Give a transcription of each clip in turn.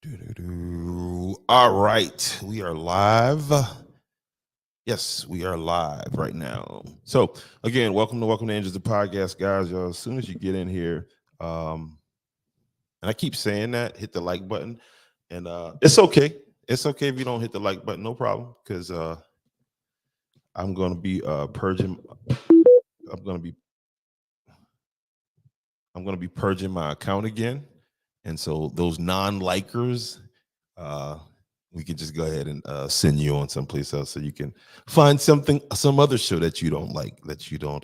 All right, we are live. Yes, we are live right now. So again, welcome to Angels the Podcast, guys. Y'all, as soon as you get in here, um, and I keep saying that, hit the like button, and it's okay. It's okay if you don't hit the like button, no problem, because I'm gonna be purging. I'm gonna be I'm gonna be purging my account again, and so those non-likers, uh, we can just go ahead and send you on someplace else so you can find some other show that you don't like, that you don't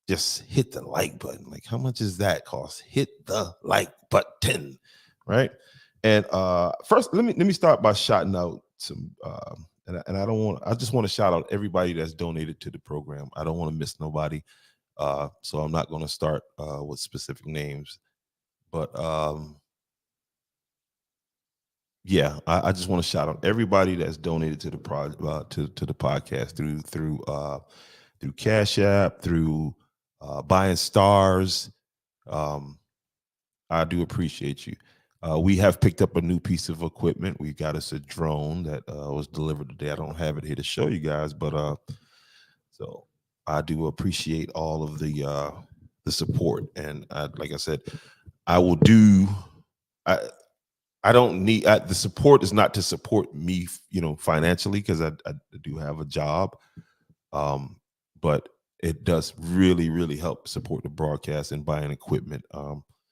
just hit the like button. Like, how much does that cost? Hit the like button, right? And first, let me start by shouting out some. And I don't want. I just want to shout out everybody that's donated to the program. I don't want to miss nobody. So I'm not going to start with specific names, but yeah, I just want to shout out everybody that's donated to the to the podcast through Cash App, through buying stars. Um, I do appreciate you. We have picked up a new piece of equipment. We got us a drone that was delivered today. I don't have it here to show you guys, but so I do appreciate all of the support. And like I said, I will do. I I don't need the support is not to support me, financially, because I do have a job, but it does really, really help support the broadcast and buying equipment,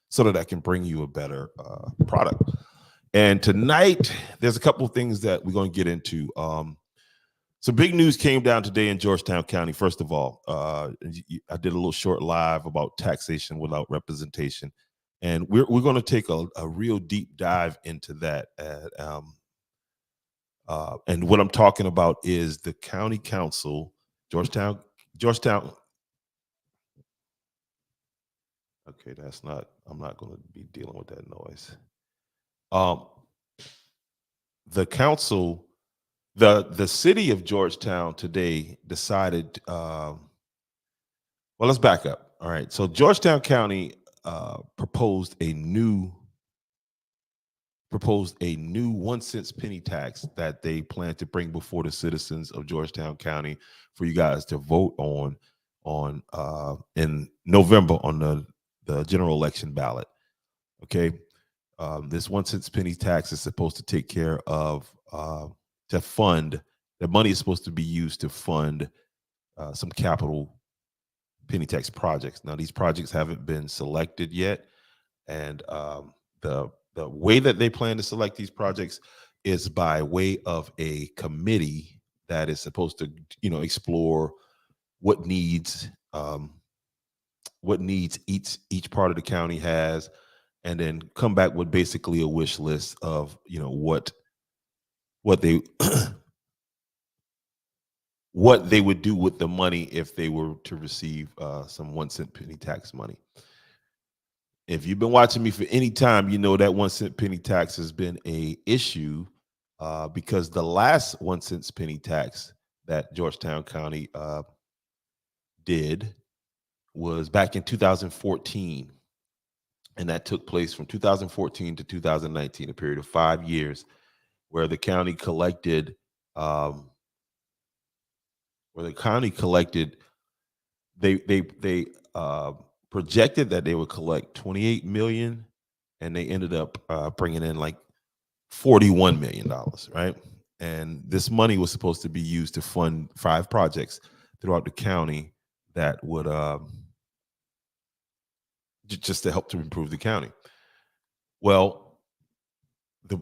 so that I can bring you a better product. And tonight, there's a couple of things that we're going to get into. Some big news came down today in Georgetown County. First of all, I did a little short live about taxation without representation, and we're going to take a real deep dive into that. And what I'm talking about is the county council, Georgetown. Okay, that's not. I'm not going to be dealing with that noise. Um, the council, the city of Georgetown today decided. Well, let's back up. All right. So Georgetown County proposed a new 1 cent penny tax that they plan to bring before the citizens of Georgetown County for you guys to vote on in November on the general election ballot. Okay. This 1 cent penny tax is supposed to take care of to fund the money is supposed to be used to fund some capital penny tax projects. Now, these projects haven't been selected yet, and the way that they plan to select these projects is by way of a committee that is supposed to, explore what needs each part of the county has, and then come back with basically a wish list of what they what they would do with the money if they were to receive some 1 cent penny tax money. If you've been watching me for any time, you know that 1 cent penny tax has been a issue because the last 1 cent penny tax that Georgetown County did was back in 2014, and that took place from 2014 to 2019, a period of 5 years, where the county collected, um, where the county collected, they projected that they would collect 28 million, and they ended up bringing in like $41 million, right? And this money was supposed to be used to fund 5 projects throughout the county that would just to help to improve the county. Well, the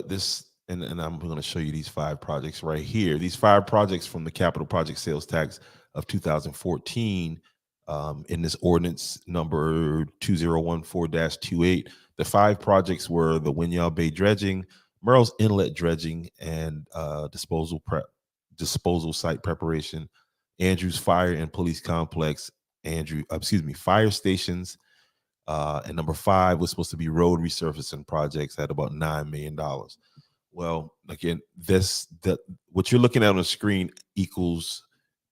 this and I'm going to show you these 5 projects right here. These 5 projects from the capital project sales tax of 2014, in this ordinance number 2014-28. The 5 projects were the Winyah Bay dredging, Merle's Inlet dredging, and disposal site preparation, Andrews Fire and Police Complex, fire stations, and number 5 was supposed to be road resurfacing projects at about $9 million. Well, again, what you're looking at on the screen equals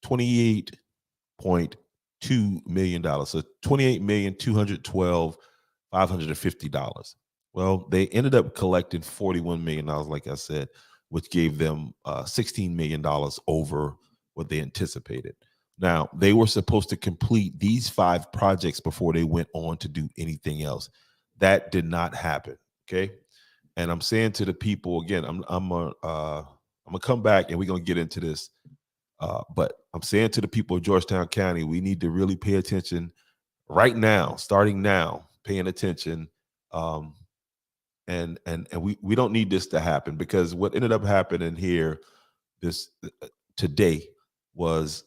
$28.2 million. So $28,212,550. Well, they ended up collecting $41 million, like I said, which gave them $16 million over what they anticipated. Now, they were supposed to complete these 5 projects before they went on to do anything else. That did not happen. Okay. And I'm saying to the people again, I'm gonna come back and we're gonna get into this. But I'm saying to the people of Georgetown County, we need to really pay attention right now, starting now, paying attention. Um, and we don't need this to happen, because what ended up happening here this today was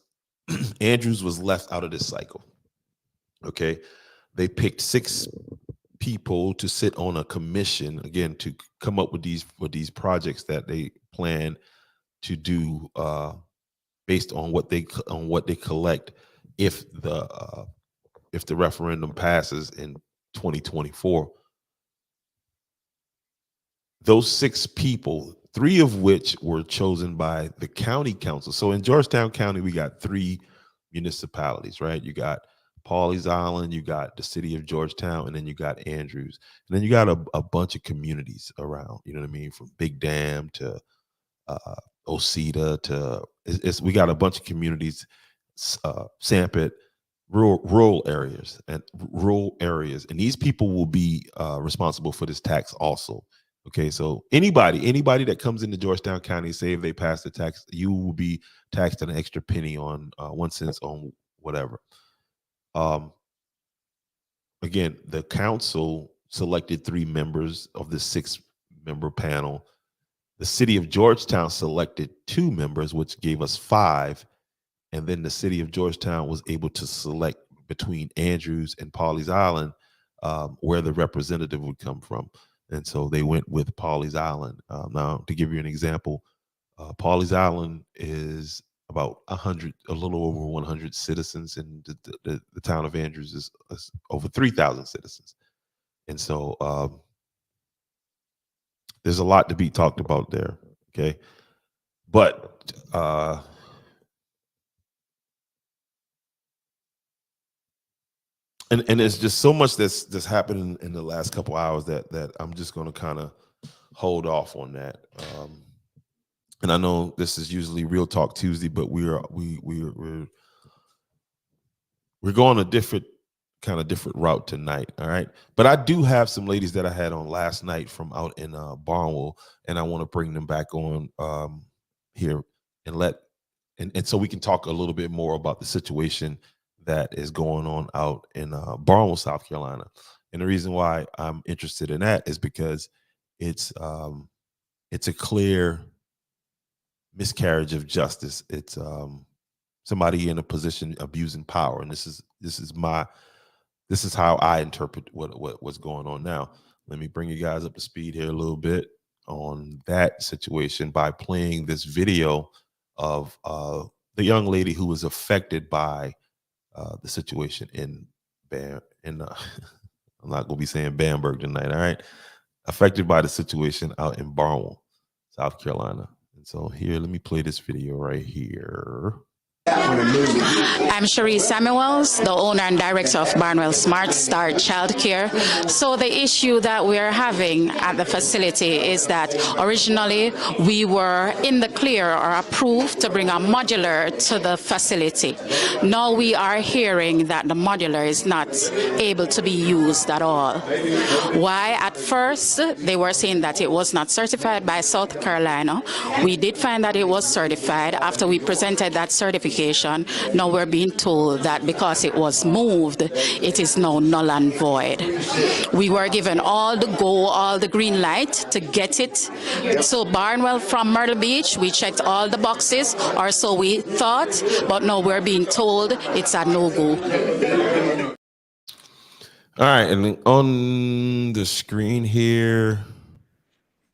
Andrews was left out of this cycle. Okay, they picked 6 people to sit on a commission again to come up with these projects that they plan to do based on what they collect if the referendum passes in 2024. Those 6 people, 3 of which were chosen by the county council. So in Georgetown County, we got 3 municipalities, right? You got Pawleys Island, you got the city of Georgetown, and then you got Andrews. And then you got a bunch of communities around, you know what I mean? From Big Dam to Osita to, we got a bunch of communities, Sampit, rural areas, and these people will be responsible for this tax also. Okay, so anybody that comes into Georgetown County, say if they pass the tax, you will be taxed an extra penny on 1 cent on whatever. Again, the council selected 3 members of the 6-member panel. The city of Georgetown selected 2 members, which gave us 5. And then the city of Georgetown was able to select between Andrews and Pawleys Island where the representative would come from. And so they went with Pawleys Island. Now, to give you an example, Pawleys Island is about a little over 100 citizens, and the town of Andrews is over 3,000 citizens. And so there's a lot to be talked about there. Okay, but and there's just so much that's happened in the last couple hours that I'm just going to kind of hold off on that. And I know this is usually Real Talk Tuesday, but we're going a different route tonight. All right, but I do have some ladies that I had on last night from out in Barnwell, and I want to bring them back on here and so we can talk a little bit more about the situation that is going on out in Barnwell, South Carolina. And the reason why I'm interested in that is because it's a clear miscarriage of justice. It's somebody in a position abusing power, and this is how I interpret what's going on now. Let me bring you guys up to speed here a little bit on that situation by playing this video of the young lady who was affected by the situation in I'm not gonna be saying Bamberg tonight. All right, affected by the situation out in Barnwell, South Carolina. And so here, let me play this video right here. I'm Cherie Samuels, the owner and director of Barnwell Smart Start Childcare. So the issue that we are having at the facility is that originally we were in the clear or approved to bring a modular to the facility. Now we are hearing that the modular is not able to be used at all. Why? At first, they were saying that it was not certified by South Carolina. We did find that it was certified after we presented that certification. Now we're being told that because it was moved, it is now null and void. We were given all the green light to get it. So Barnwell from Myrtle Beach, we checked all the boxes, or so we thought, but now we're being told it's a no-go. All right, and then on the screen here,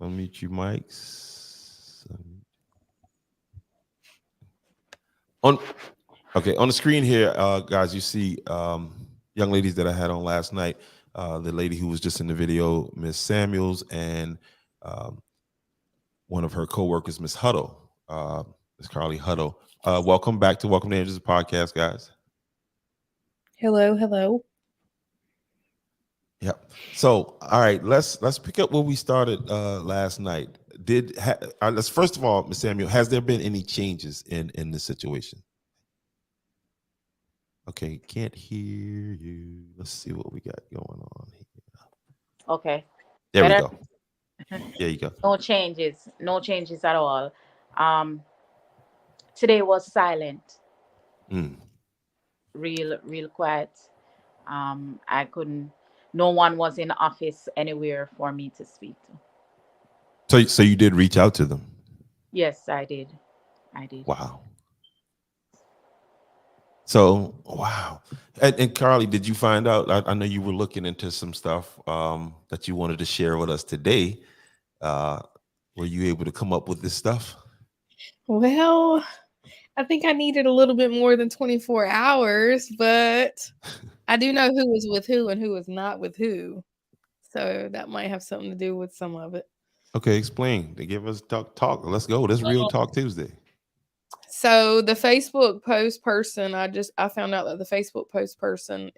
unmute your mics. On the screen here, guys, you see young ladies that I had on last night. The lady who was just in the video, Miss Samuels, and one of her co-workers, Miss Huddle, Miss Carly Huddle. Welcome back to Welcome to Andrews podcast, guys. Hello. Yep. So, all right, let's pick up where we started last night. Let's first of all, Ms. Samuel, has there been any changes in this situation? Okay, can't hear you. Let's see what we got going on here. Okay. There we Better. go. There you go. No changes. No changes at all. Um, Today was silent, Mm. real quiet. I couldn't. No one was in the office anywhere for me to speak to. So you did reach out to them. Yes, I did. I did. Wow. So wow. And Carly, did you find out? I know you were looking into some stuff that you wanted to share with us today. Uh, were you able to come up with this stuff? Well, I think I needed a little bit more than 24 hours, but I do know who was with who and who was not with who. So that might have something to do with some of it. Okay, explain. They give us talk. Let's go. This real talk Tuesday. So the Facebook post person, I found out that the Facebook post person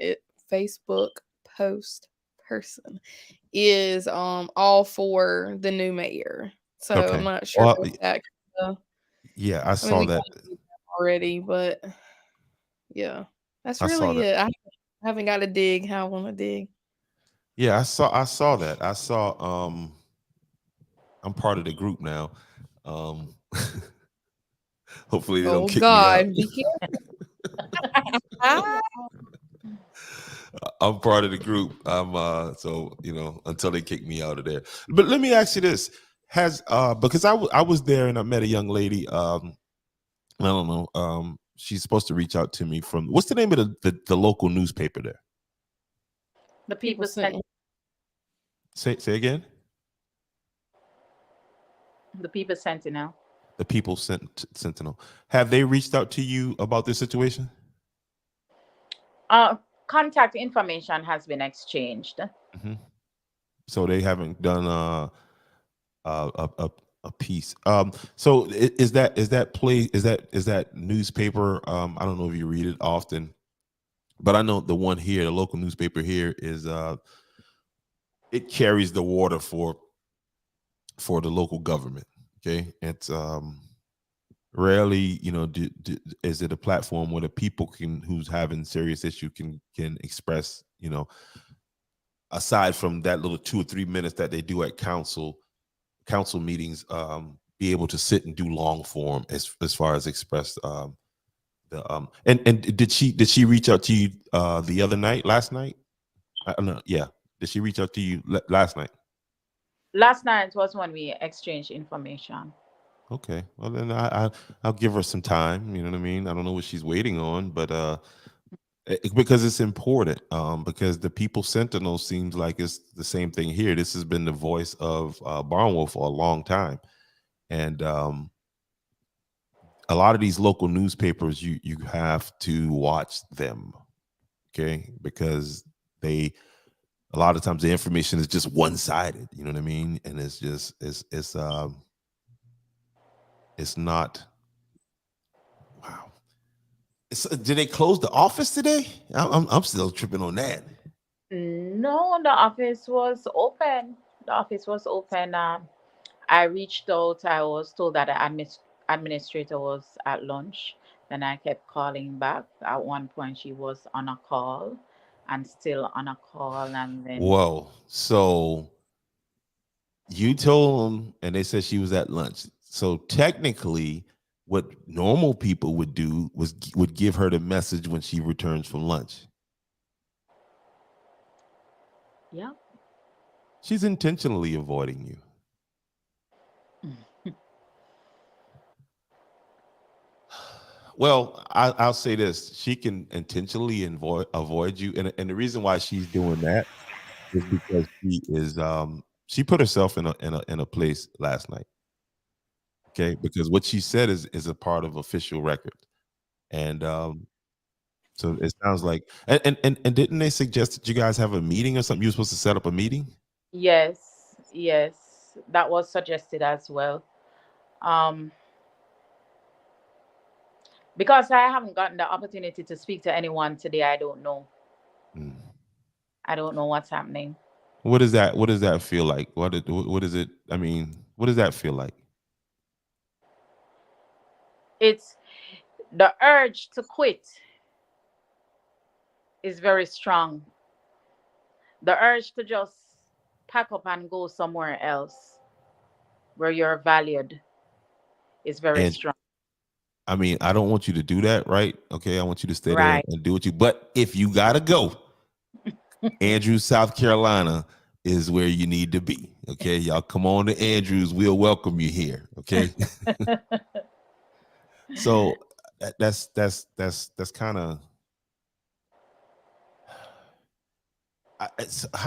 is all for the new mayor. So I'm Okay. not sure Well, if that yeah, I I mean saw we that. kind of did that already, but yeah. That's I saw really that. it. I haven't got to dig how I want to dig. Yeah, I saw that. I saw I'm part of the group now. Um hopefully they don't Oh kick me out. God, be careful. I'm part of the group. I'm so until they kick me out of there. But let me ask you this: Has because I was there and I met a young lady. I don't know. She's supposed to reach out to me from what's the name of the local newspaper there? The People people sent sent. me. Say again. The people Sentinel. The People Sentinel. Have they reached out to you about this situation? Contact information has been exchanged. Hmm. So they haven't done a piece. So is that newspaper? I don't know if you read it often, but I know the one here, the local newspaper here, is it carries the water for the local government. Okay, it's rarely is it a platform where the people who's having serious issue can express, aside from that little 2 or 3 minutes that they do at council meetings, be able to sit and do long form as far as express the and did she reach out to you the other night, last night? I don't know. Yeah, did she reach out to you last night? Last night was when we exchanged information. Okay, well then I'll give her some time. You know what I mean? I don't know what she's waiting on, but because it's important. Because the People Sentinel seems like it's the same thing here. This has been the voice of Barnwell for a long time, and a lot of these local newspapers, you have to watch them, okay? Because they a lot of times the information is just one sided. You know what I mean? And it's just it's not. Wow. Did they close the office today? I'm still tripping on that. No, the office was open. The office was open. I reached out. I was told that the administrator was at lunch. Then I kept calling back. At one point, she was on a call and still on a call. And then, Whoa. So you told them, and they said she was at lunch. So technically, what normal people would do would give her the message when she returns from lunch. yeah. She's intentionally avoiding you. Well, I'll say this: she can intentionally avoid you, and the reason why she's doing that is because she put herself in a place last night. Okay, because what she said is a part of official record, and so it sounds like and didn't they suggest that you guys have a meeting or something? You were supposed to set up a meeting. Yes, yes, that was suggested as well. Um, because I haven't gotten the opportunity to speak to anyone today, I don't know. Mm. I don't know what's happening. What does that? What does that feel like? What is it? I mean, what does that feel like? It's the urge to quit is very strong. The urge to just pack up and go somewhere else where you're valued is very And strong. I mean, I don't want you to do that, right? Okay, I want you to stay there Right. and do what you. But if you gotta go, Andrews, South Carolina is where you need to be. Okay, y'all come on to Andrews. We'll welcome you here. Okay, so that's kind of.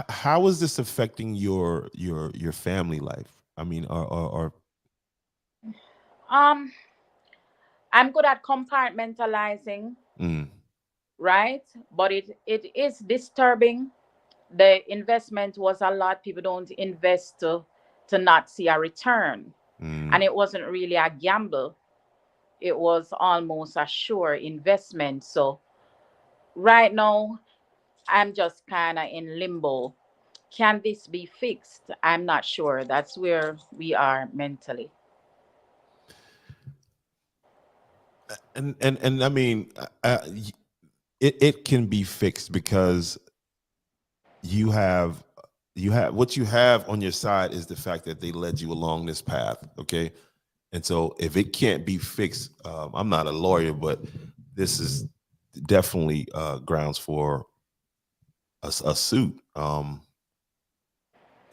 How is this affecting your family life? I mean, or um, I'm good at compartmentalizing, mm, right? But it is disturbing. The investment was a lot. People don't invest to not see a return. mm. And it wasn't really a gamble. It was almost a sure investment. So right now I'm just kind of in limbo. Can this be fixed? I'm not sure. That's where we are mentally. And I mean, it can be fixed because you have what you have on your side is the fact that they led you along this path. Okay, and so if it can't be fixed, I'm not a lawyer, but this is definitely grounds for a suit.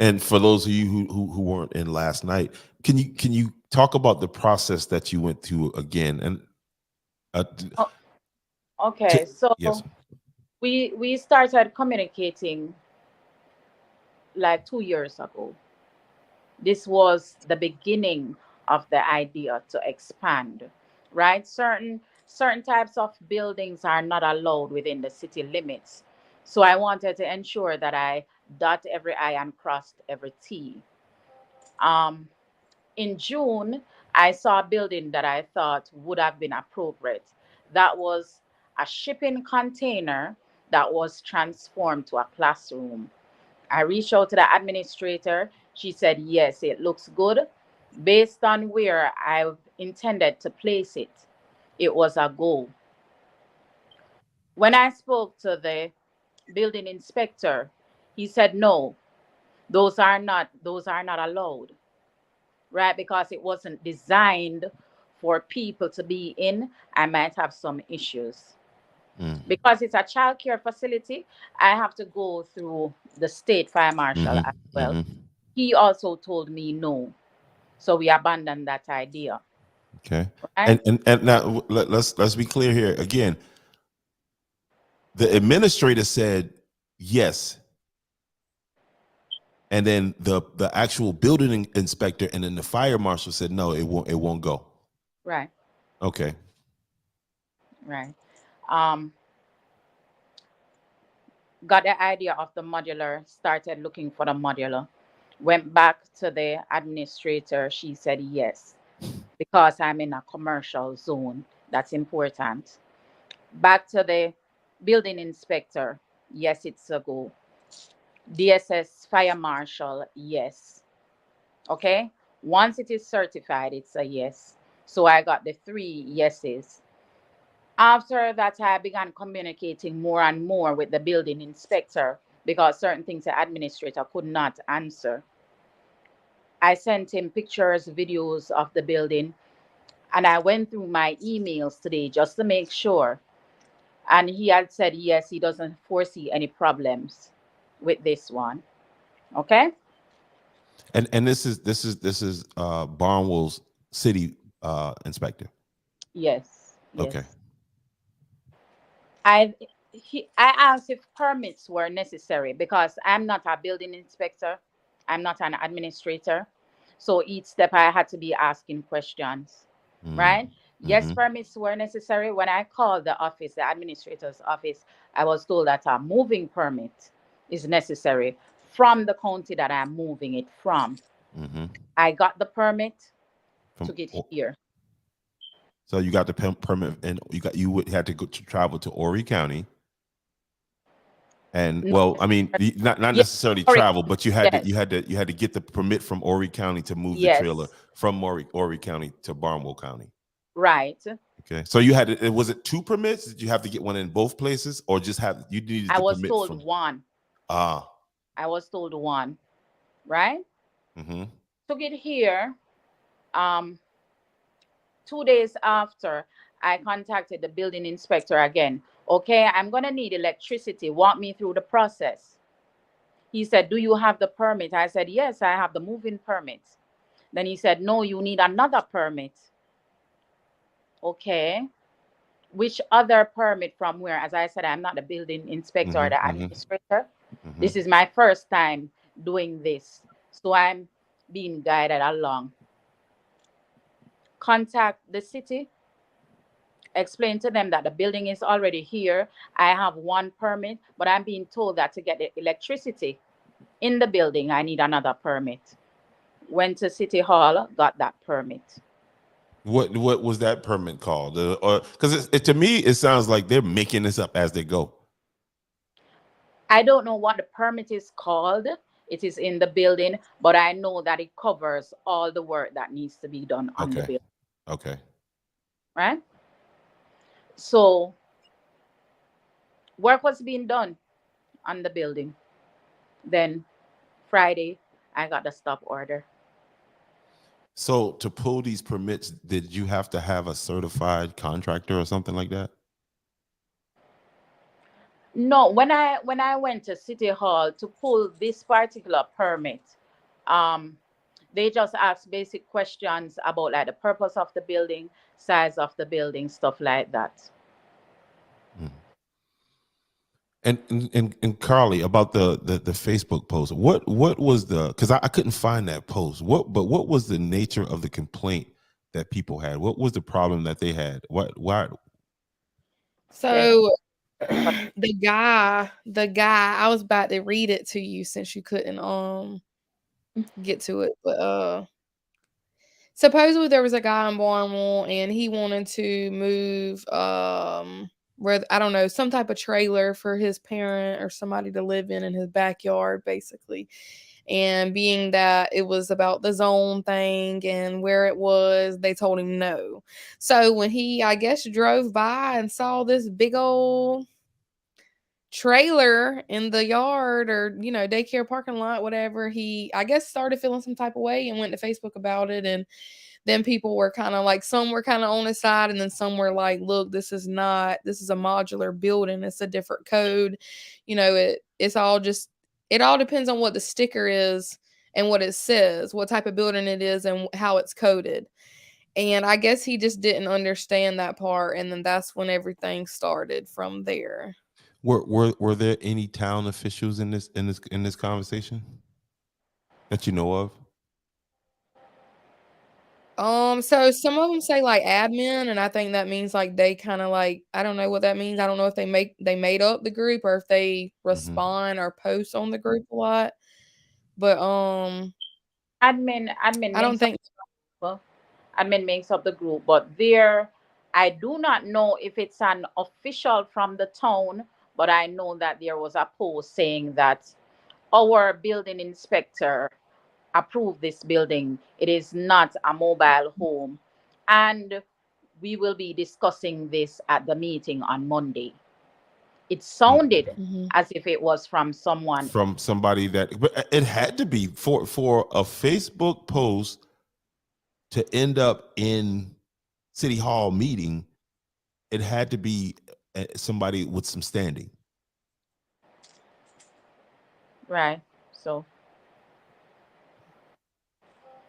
And for those of you who weren't in last night, can you talk about the process that you went through again? And uh, Oh, to, okay, so yes. we started communicating like 2 years ago. This was the beginning of the idea to expand, right? Certain types of buildings are not allowed within the city limits. So I wanted to ensure that I dot every I and crossed every T. Um, in June, I saw a building that I thought would have been appropriate. That was a shipping container that was transformed to a classroom. I reached out to the administrator. She said, yes, it looks good. Based on where I intended to place it, it was a go. When I spoke to the building inspector, he said, no, those are not allowed, right? Because it wasn't designed for people to be in. I might have some issues. Mm. Because it's a child care facility, I have to go through the state fire marshal Hmm. as well. Hmm. He also told me no. So we abandoned that idea, Okay. right? And now let's be clear here again. The administrator said yes, and then the actual building inspector and then the fire marshal said no, it won't go. Right, Okay. right. Um, got the idea of the modular, started looking for the modular, went back to the administrator. She said yes, because I'm in a commercial zone. That's important. Back to the building inspector. Yes, it's a go. DSS fire marshal. Yes. Okay. Once it is certified, it's a yes. So I got the three yeses. After that, I began communicating more and more with the building inspector because certain things the administrator could not answer. I sent him pictures, videos of the building, and I went through my emails today just to make sure. And he had said yes, he doesn't foresee any problems with this one. Okay? And this is Barnwell's city inspector. Yes, Okay. yes. I I asked if permits were necessary because I'm not a building inspector, I'm not an administrator. So each step I had to be asking questions, Mm. right? Yes, Hmm. permits were necessary. When I called the office, the administrator's office, I was told that a moving permit is necessary from the county that I'm moving it from. Hmm. I got the permit, From took it here. so you got the permit, and you would had to go to travel to Horry County. And No, well, I mean, not yes, necessarily Horry travel, County, but you had yes, to get the permit from Horry County to move the trailer yes, from Horry County to Barnwell County. right. Okay, so you had was it 2 permits? Did you have to get one in both places, or just have you needed I the was permit told from? one. Ah, I was told one, right? mm-hmm. Took it here. Um, 2 days after, I contacted the building inspector again. Okay, I'm gonna need electricity. Walk me through the process. He said, "Do you have the permit?" I said, "Yes, I have the moving permit." Then he said, "No, you need another permit." Okay, which other permit from where? As I said, I'm not the building inspector or Mm-hmm. the Mm-hmm. administrator. Mm-hmm. This is my first time doing this. So I'm being guided along. Contact the city, explain to them that the building is already here. I have one permit, but I'm being told that to get the electricity in the building, I need another permit. Went to City Hall, got that permit. What was that permit called? Because to me, it sounds like they're making this up as they go. I don't know what the permit is called. It is in the building, but I know that it covers all the work that needs to be done on the Okay. building, Okay. right? So work was being done on the building. Then Friday, I got the stop order. So to pull these permits, did you have to have a certified contractor or something like that? No, when I went to City Hall to pull this particular permit, um, they just asked basic questions about like the purpose of the building, size of the building, stuff like that. Mm. And Carly, about the Facebook post, what was the, because I couldn't find that post. What was the nature of the complaint that people had? What was the problem that they had? Why? They So the guy, I was about to read it to you since you couldn't get to it, but supposedly there was a guy in Barnwell and he wanted to move where I don't know, some type of trailer for his parent or somebody to live in his backyard basically. And being that it was about the zone thing and where it was, they told him no. So when he, I guess, drove by and saw this big old trailer in the yard or daycare parking lot, whatever, he, I guess, started feeling some type of way and went to Facebook about it. And then people were kind of like, some were kind of on his side and then some were like, look, this is a modular building, it's a different code. It's all just, it all depends on what the sticker is and what it says, what type of building it is and how it's coded. And I guess he just didn't understand that part, and then that's when everything started from there. Were there any town officials in this conversation that you know of? So some of them say like admin, and I think that means like they kind of like, I don't know what that means. I don't know if they made up the group or if they Mm-hmm. respond or post on the group a lot. But admin I don't makes up think admin makes up the group, but there, I do not know if it's an official from the town, but I know that there was a post saying that our building inspector approved this building. It is not a mobile home, and we will be discussing this at the meeting on Monday. It sounded Mhm. as if it was from someone. From somebody that, but it had to be for a Facebook post to end up in City Hall meeting. It had to be somebody with some standing. Right. So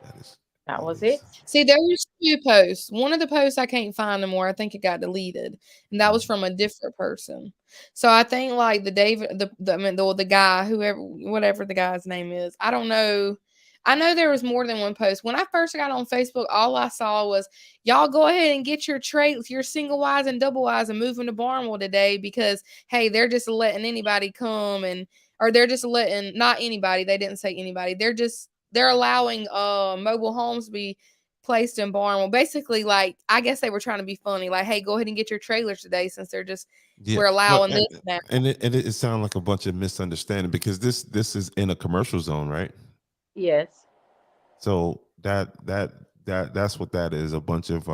That is that that was is. it. See, there was 2 posts. One of the posts I can't find no more. I think it got deleted, and that was from a different person. So I think like the David, I mean, the guy, whoever, whatever the guy's name is, I don't know. I know there was more than one post. When I first got on Facebook, all I saw was y'all go ahead and get your traits, your single wides and double wides, and move into Barnwell today because hey, they're just letting anybody come or they're just letting not anybody. They didn't say anybody. They're allowing mobile homes to be placed in Barnwell. Basically, like, I guess they were trying to be funny. Like, hey, go ahead and get your trailers today since we're allowing this now. And it sounds like a bunch of misunderstanding because this is in a commercial zone, right? Yes. So that's what that is, a bunch of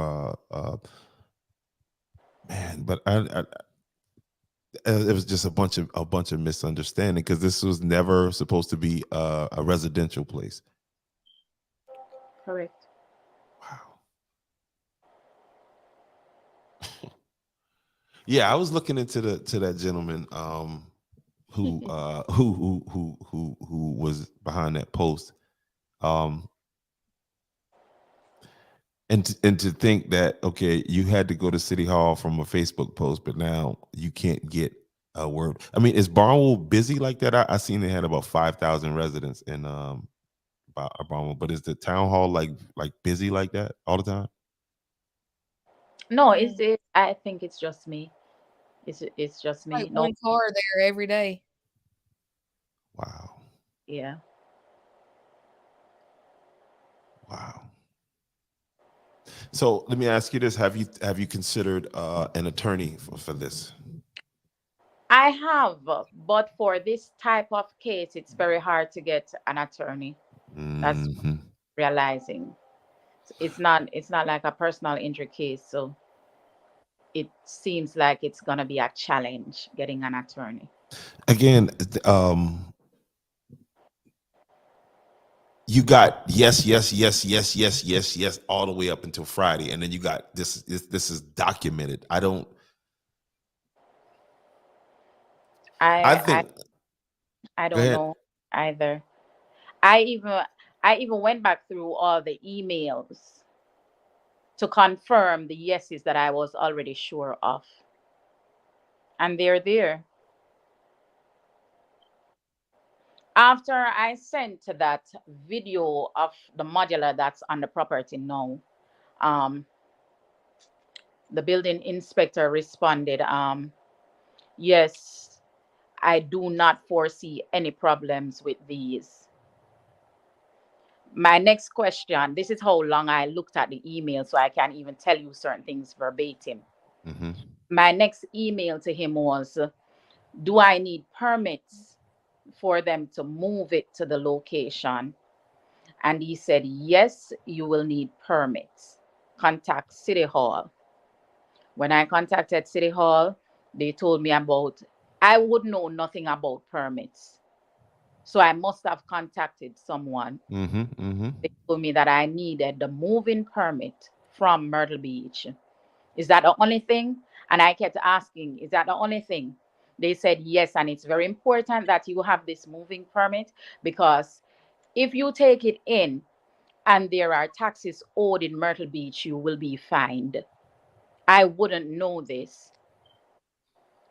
man, but it was just a bunch of misunderstanding because this was never supposed to be a residential place. Correct. Wow. Yeah, I was looking into that gentleman who was behind that post. And to think that, okay, you had to go to City Hall from a Facebook post, but now you can't get a word. I mean, is Barnwell busy like that? I seen they had about 5,000 residents in Barnwell, but is the town hall like busy like that all the time? No, I think it's just me. It's just me. Like No. one car there every day. Wow. Yeah. Wow. So let me ask you this: Have you considered an attorney for this? I have, but for this type of case, it's very hard to get an attorney. That's what Mm-hmm. I'm realizing. It's not like a personal injury case, so it seems like it's gonna be a challenge getting an attorney. Again, you got yes, yes, yes, yes, yes, yes, yes, all the way up until Friday, and then you got this is documented. I don't I think. I Go don't ahead. know either. I even I even went back through all the emails to confirm the yeses that I was already sure of. And they're there. After I sent that video of the modular that's on the property now, um, the building inspector responded, yes, I do not foresee any problems with these. My next question, this is how long I looked at the email, so I can't even tell you certain things verbatim. Mm-hmm. My next email to him was, do I need permits for them to move it to the location? And he said, yes, you will need permits. Contact City Hall. When I contacted City Hall, they told me I would know nothing about permits. So I must have contacted someone. Mm-hmm. Mm-hmm. They told me that I needed the moving permit from Myrtle Beach. Is that the only thing? And I kept asking, is that the only thing? They said yes, and it's very important that you have this moving permit, because if you take it in and there are taxes owed in Myrtle Beach, you will be fined. I wouldn't know this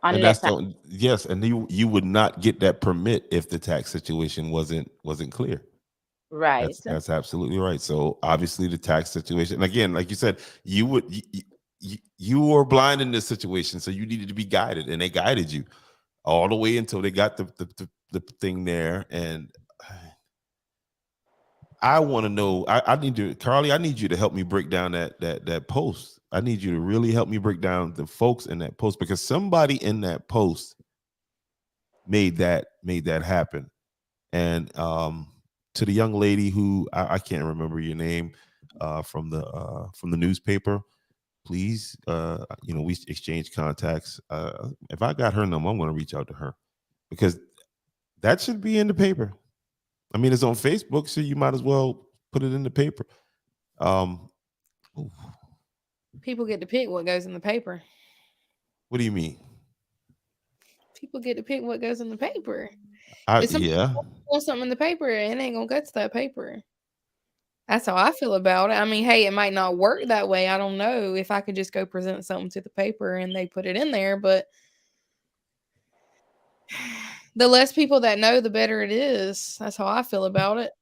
And that's unless I, yes, and you would not get that permit if the tax situation wasn't clear. right. That's absolutely right. So obviously the tax situation, and again, like you said, you were blind in this situation, so you needed to be guided, and they guided you all the way until they got the thing there. And I want to know. I need to, Carly. I need you to help me break down that post. I need you to really help me break down the folks in that post, because somebody in that post made that happen. And to the young lady who I can't remember your name from the newspaper, please, we exchange contacts. If I got her number, I'm going to reach out to her, because that should be in the paper. I mean, it's on Facebook, so you might as well put it in the paper. People get to pick what goes in the paper. What do you mean? People get to pick what goes in the paper. If somebody Yeah. wants something in the paper, it ain't gonna go to that paper. That's how I feel about it. I mean, hey, it might not work that way. I don't know if I could just go present something to the paper and they put it in there, but the less people that know, the better it is. That's how I feel about it.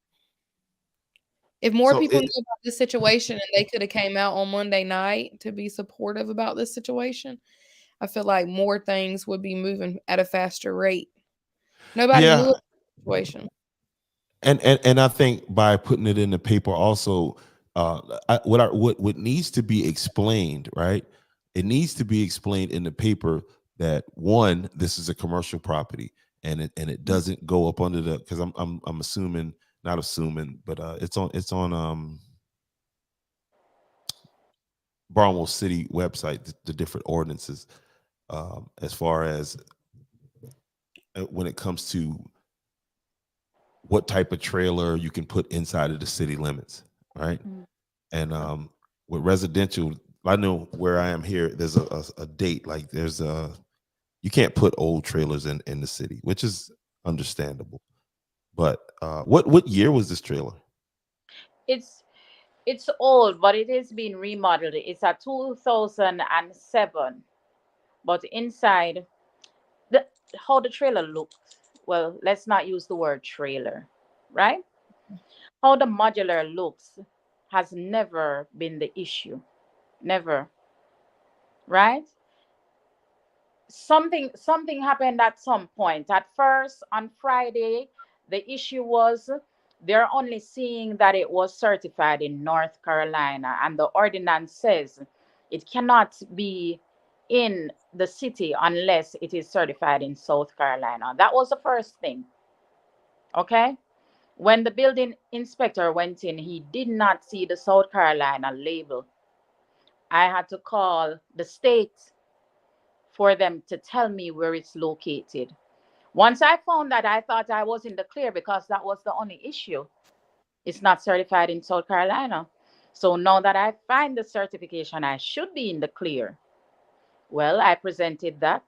If more So people knew about this situation and they could have came out on Monday night to be supportive about this situation, I feel like more things would be moving at a faster rate. Nobody knew yeah, the situation. and I think by putting it in the paper also, what needs to be explained, right? It needs to be explained in the paper that one, this is a commercial property, and it doesn't go up under the, because I'm assuming, not assuming, but it's on Barnwell City website, the different ordinances, as far as when it comes to what type of trailer you can put inside of the city limits, right? And with residential, I know where I am here, there's a date, like there's you can't put old trailers in the city, which is understandable. But what year was this trailer? It's old, but it is being remodeled. It's a 2007, but inside, the how the trailer looks. Well, let's not use the word trailer, right? How the modular looks has never been the issue. Never, right? Something happened at some point. At first, on Friday, the issue was they're only seeing that it was certified in North Carolina, and the ordinance says it cannot be in the city unless it is certified in South Carolina. That was the first thing. Okay. When the building inspector went in, he did not see the South Carolina label. I had to call the state for them to tell me where it's located. Once I found that, I thought I was in the clear because that was the only issue. It's not certified in South Carolina. So now that I find the certification, I should be in the clear. Well, I presented that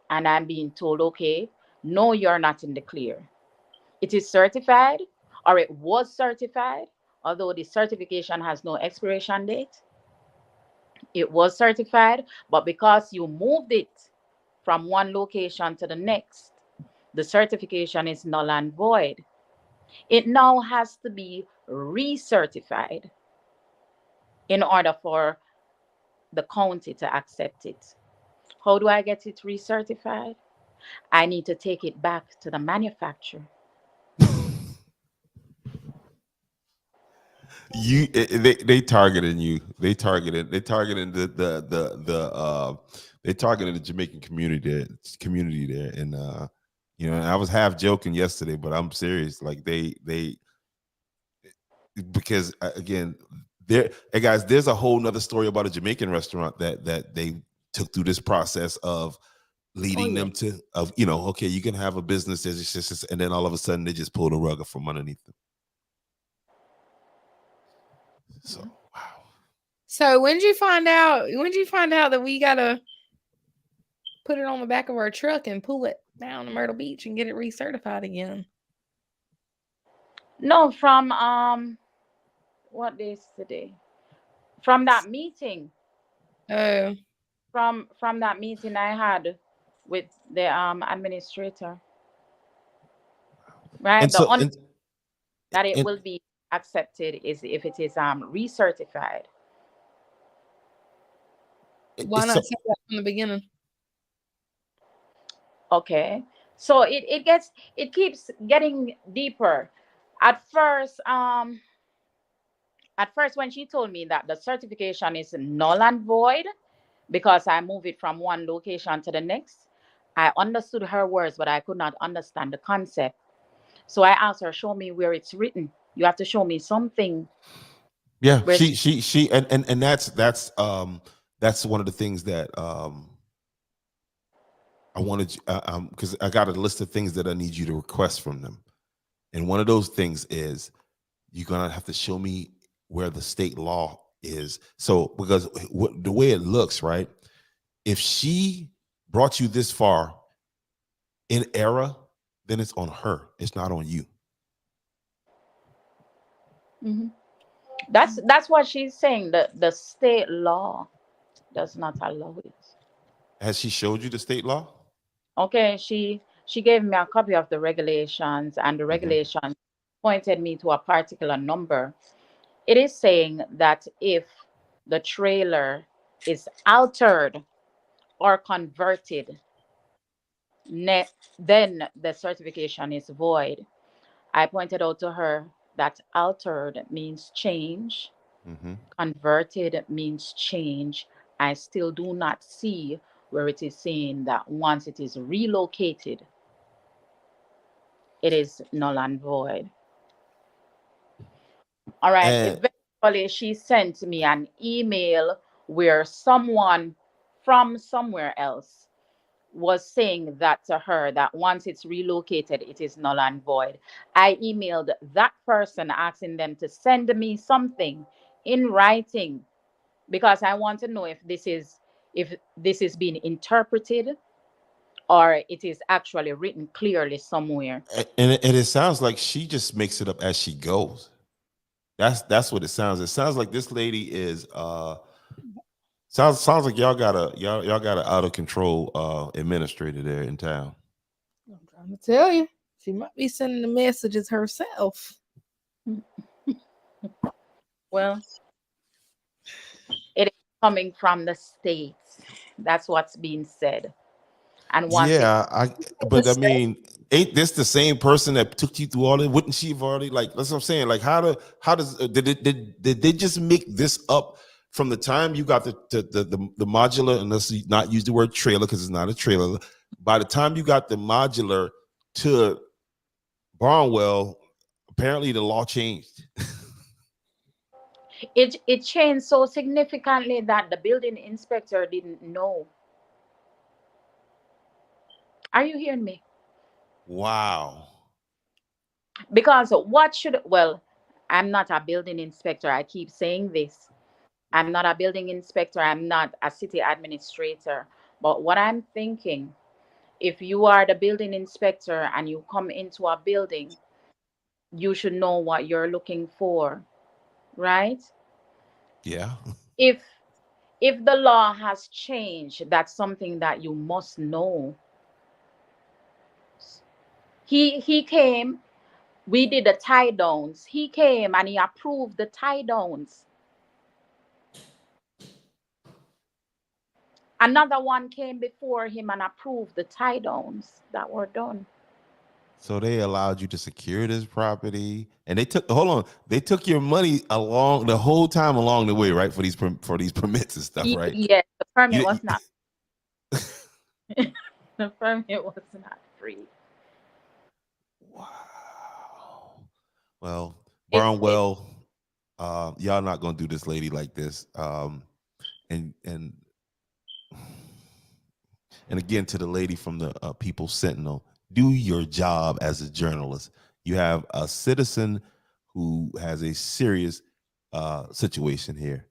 and I'm being told, okay, no, you're not in the clear. It is certified, or it was certified, although the certification has no expiration date. It was certified, but because you moved it from one location to the next, the certification is null and void. It now has to be recertified in order for the county to accept it. How do I get it recertified? I need to take it back to the manufacturer. They targeting you. They targeting they targeted the Jamaican community there, and and I was half joking yesterday, but I'm serious. Like they because again, there, hey guys, there's a whole nother story about a Jamaican restaurant that they took through this process of leading them to, of okay, you can have a business, there's just, and then all of a sudden they just pull the rug from underneath them. So wow. So when did you find out? When did you find out that we gotta put it on the back of our truck and pull it down to Myrtle Beach and get it recertified again? No, from what day is today? From that meeting. Oh, From that meeting I had with the administrator, right? And The so only and, that it and will be accepted is if it is recertified. why so not say that from the beginning? Okay. So it keeps getting deeper. At first, um, at first when she told me that the certification is null and void because I move it from one location to the next, I understood her words, but I could not understand the concept. So I asked her, show me where it's written. You have to show me something yeah, where it's she and that's one of the things that I wanted, because I got a list of things that I need you to request from them, and one of those things is you're gonna have to show me where the state law is. So because the way it looks, right? If she brought you this far in error, then it's on her. It's not on you. Mhm. That's what she's saying. The state law does not allow it. Has she showed you the state law? Okay, she gave me a copy of the regulations, and the Mhm. regulations pointed me to a particular number. It is saying that if the trailer is altered or converted, then the certification is void. I pointed out to her that altered means change, Mm-hmm. Converted means change. I still do not see where it is saying that once it is relocated, it is null and void. All right. And Eventually, she sent me an email where someone from somewhere else was saying that to her, that once it's relocated, it is null and void. I emailed that person asking them to send me something in writing because I want to know if this is being interpreted or it is actually written clearly somewhere. and it sounds like she just makes it up as she goes. That's what it sounds. It sounds like this lady is sounds like y'all got a out of control administrator there in town. I'm trying to tell you, she might be sending the messages herself. Well, it is coming from the states. That's what's being said. And once it Yeah, but I mean, ain't this the same person that took you through all that? Wouldn't she have already like that's what I'm saying? Like how does did they just make this up from the time you got the modular, and let's not use the word trailer because it's not a trailer. By the time you got the modular to Barnwell, apparently the law changed. it changed so significantly that the building inspector didn't know. Are you hearing me? Wow. Because what should, well, I'm not a building inspector. I keep saying this. I'm not a building inspector. I'm not a city administrator. But what I'm thinking, if you are the building inspector and you come into a building, you should know what you're looking for, right? Yeah. If the law has changed, that's something that you must know. He came, we did the tie downs. He came and he approved the tie downs. Another one came before him and approved the tie downs that were done. So they allowed you to secure this property, and they took hold on. They took your money along the whole time along the way, right? For these permits and stuff, right? Yes, the permit You, was not the permit was not free. wow. Well, It Barnwell, y'all not gonna do this lady like this. And and again to the lady from the People Sentinel, do your job as a journalist. You have a citizen who has a serious situation here.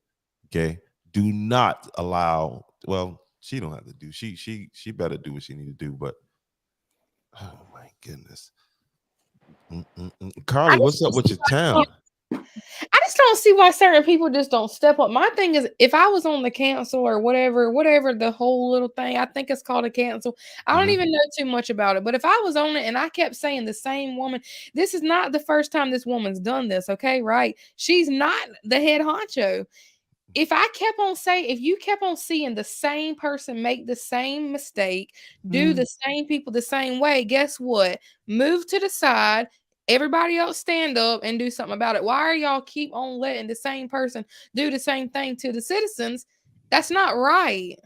Okay, do not allow. Well, she don't have to do. She better do what she need to do. But oh my goodness, I Carly, just what's up don't with see your why town? I just don't see why certain people just don't step up. My thing is, if I was on the council or whatever the whole little thing, I think it's called a council. I don't Mhm. even know too much about it. But if I was on it and I kept saying the same woman, this is not the first time this woman's done this. Okay, right? She's not the head honcho. If you kept on seeing the same person make the same mistake, do the same people the same way, guess what? Move to the side. Everybody else stand up and do something about it. Why are y'all keep on letting the same person do the same thing to the citizens? That's not right.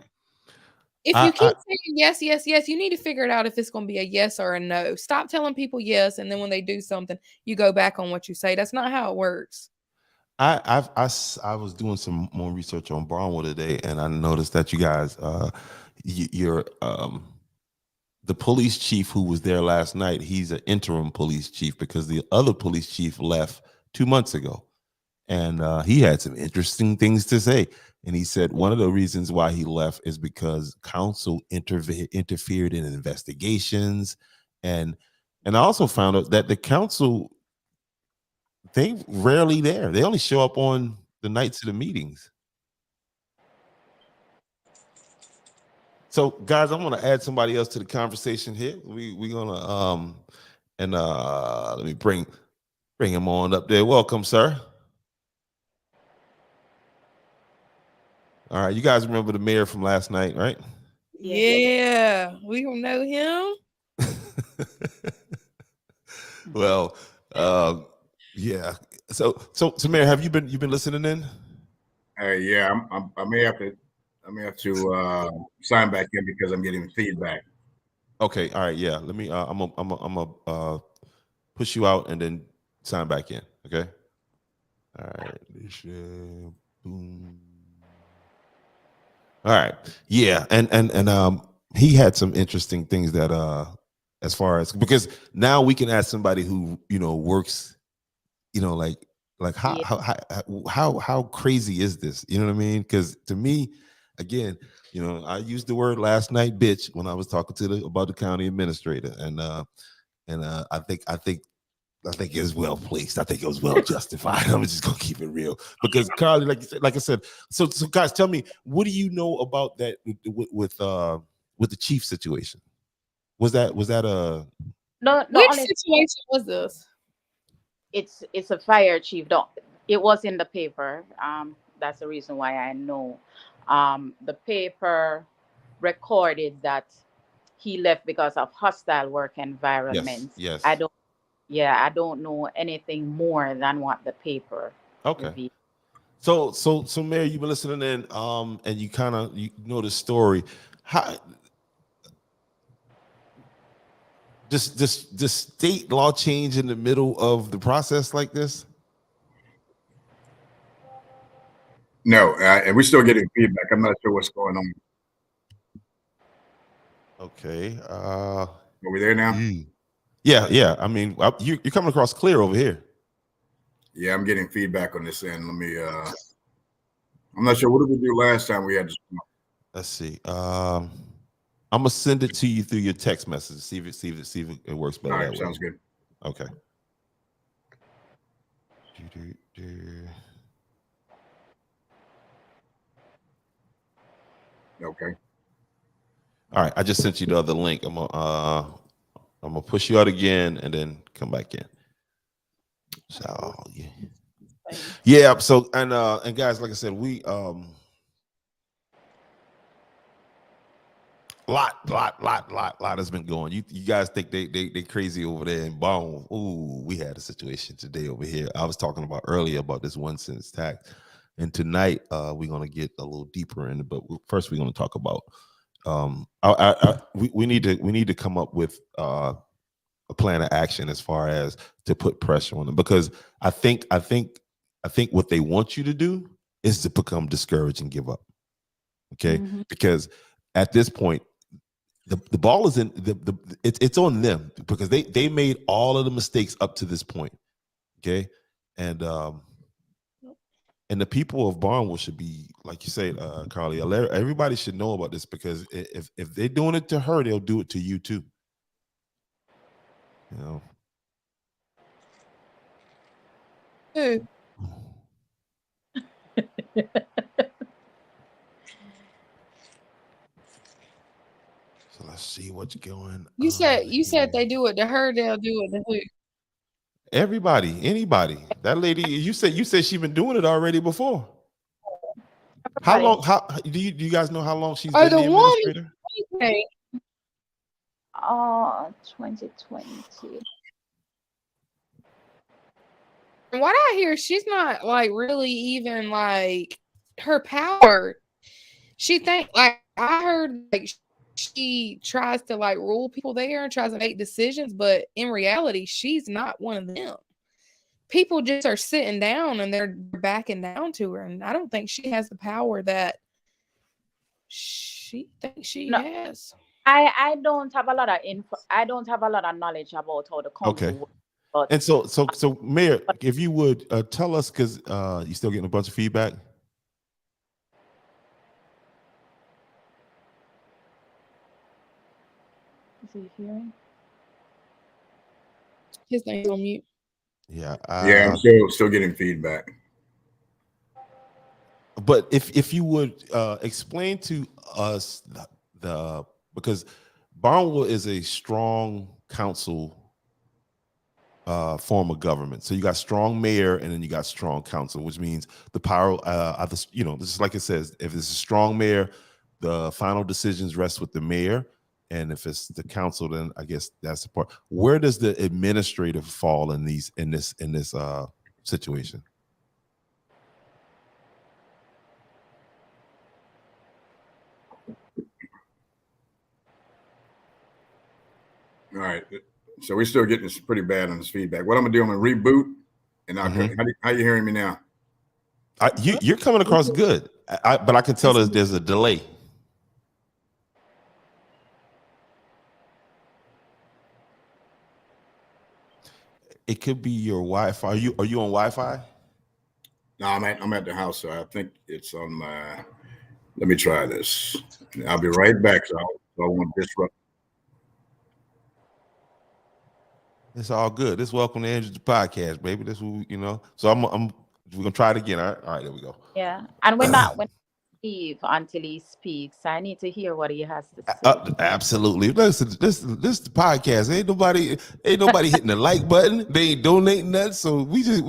If you I keep saying yes, yes, yes, you need to figure it out if it's going to be a yes or a no. Stop telling people yes, and then when they do something, you go back on what you say. That's not how it works. I was doing some more research on Barnwell today, and I noticed that you guys, you're the police chief who was there last night. He's an interim police chief because the other police chief left 2 months ago, and he had some interesting things to say. And he said one of the reasons why he left is because council interfered in investigations, and I also found out that the council they rarely there. They only show up on the nights of the meetings. So, guys, I'm gonna add somebody else to the conversation here. We're gonna and let me bring him on up there. Welcome, sir. All right, you guys remember the mayor from last night, right? Yes. Yeah, we don't know him. Well, yeah. So Mayor, have you been listening in? Yeah, I may have to sign back in because I'm getting feedback. Okay, all right, yeah. Let me. I'm a push you out and then sign back in. Okay. All right. Boom. All right. Yeah, and he had some interesting things that as far as because now we can ask somebody who works, like Yeah. how crazy is this? You know what I mean? Because to me, again, I used the word last night, bitch, when I was talking about the county administrator, and I think it was well placed. I think it was well justified. I'm just gonna keep it real because Carly, like I said, so guys, tell me, what do you know about that with the chief situation? Was that a No, Which only situation was this? it's a fire chief. Don't it was in the paper. That's the reason why I know. The paper recorded that he left because of hostile work environments. yes. I don't know anything more than what the paper Okay. revealed. So Mayor, you've been listening in, and you kind of know the story. How does state law change in the middle of the process like this? No, and we're still getting feedback. I'm not sure what's going on. Okay. Are we there now? Yeah. I mean, you're coming across clear over here. Yeah, I'm getting feedback on this end. Let me. I'm not sure. What did we do last time we had this? Let's see. I'm gonna send it to you through your text message. See if it works better All right, that way. sounds good. Okay. Okay. All right, I just sent you the other link. I'm gonna push you out again and then come back in. So yeah. So and guys, like I said, we lot has been going. You guys think they crazy over there in Bone? Ooh, we had a situation today over here. I was talking about earlier about this 1 cent tax, and tonight we're gonna get a little deeper in it. But first, we're gonna talk about we need to come up with a plan of action as far as to put pressure on them, because I think what they want you to do is to become discouraged and give up. Okay, because at this point, the ball is in it's on them, because they made all of the mistakes up to this point. Okay, and the people of Barnwell should be, like you said, Carly. Everybody should know about this, because if they're doing it to her, they'll do it to you too. You know. Who? So let's see what's going. You said they do it to her, they'll do it to who? Everybody, anybody. That lady, you said she's been doing it already before. How long? How do you guys know how long she's been the administrator? Okay. 2020. From what I hear, she's not like really even like her power. She think like I heard like she tries to like rule people there and tries to make decisions, but in reality, she's not one of them. People just are sitting down and they're backing down to her, and I don't think she has the power that she thinks she has. I don't have a lot of info. I don't have a lot of knowledge about how the council works. But And so Mayor, if you would tell us, because you're still getting a bunch of feedback. Is he hearing? His name's on mute. Yeah. Yeah, I'm still getting feedback. But if you would explain to us the because Barnwell is a strong council form of government. So you got strong mayor, and then you got strong council, which means the power this is like it says, if it's a strong mayor, the final decisions rest with the mayor. And if it's the council, then I guess that's the part. Where does the administrative fall in this situation? All right. So we're still getting this pretty bad on this feedback. What I'm gonna do, I'm gonna reboot, and I'll how you hearing me now? You're coming across good, but I can tell there's a delay. It could be your Wi-Fi. Are you on Wi-Fi? No, I'm at the house, so I think it's on my. Let me try this. I'll be right back. So I won't disrupt. It's all good. This welcome to Andrew's podcast, baby. This So we're gonna try it again. All right, there we go. Yeah, and we're not when leave until he speaks. I need to hear what he has to say. Absolutely. Listen, this the podcast. Ain't nobody hitting the like button. They ain't donating that. So we so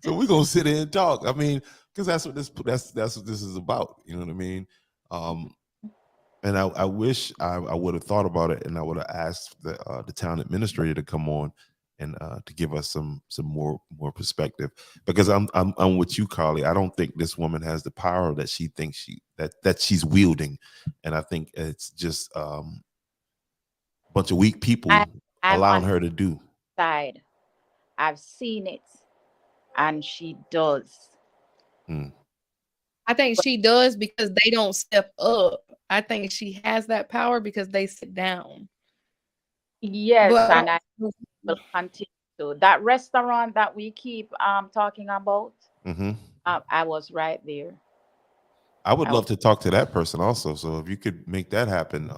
we're gonna sit here and talk. I mean, because that's what this is about. You know what I mean? And I wish I would have thought about it, and I would have asked the town administrator to come on and to give us some more perspective, because I'm with you, Carly. I don't think this woman has the power that she thinks that she's wielding, and I think it's just a bunch of weak people I'm allowing on her to do. Side, I've seen it, and she does. I think she does because they don't step up. I think she has that power because they sit down. Yes, and I will continue to. That restaurant that we keep talking about, I was right there. I would love to talk to that person also. So if you could make that happen,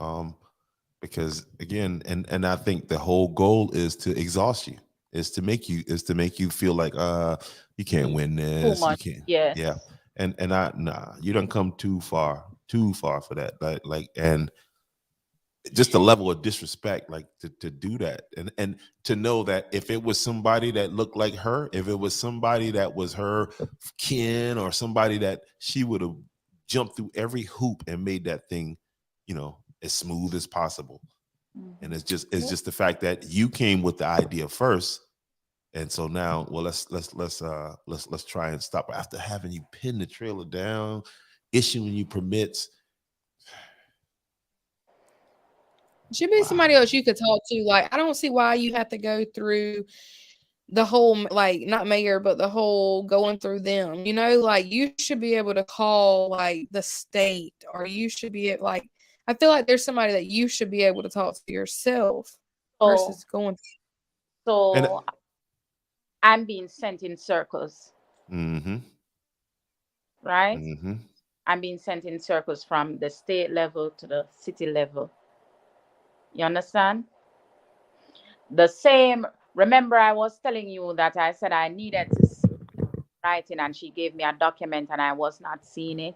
because again, and I think the whole goal is to exhaust you, is to make you feel like you can't win this. You can't. Yes. Yeah. And you don't come too far for that. And just the level of disrespect, like to do that, and to know that if it was somebody that looked like her, if it was somebody that was her kin, or somebody that she would have jumped through every hoop and made that thing, as smooth as possible. And it's just the fact that you came with the idea first. And so now, well, let's try and stop after having you pin the trailer down, issuing you permits. Should be somebody else you could talk to. Like, I don't see why you have to go through the whole, like, not mayor, but the whole going through them. Like, you should be able to call like the state, or you should be like, I feel like there's somebody that you should be able to talk to yourself versus going. So I'm being sent in circles. Right? I'm being sent in circles from the state level to the city level. You understand? The same. Remember, I was telling you that I said I needed to see writing, and she gave me a document, and I was not seeing it.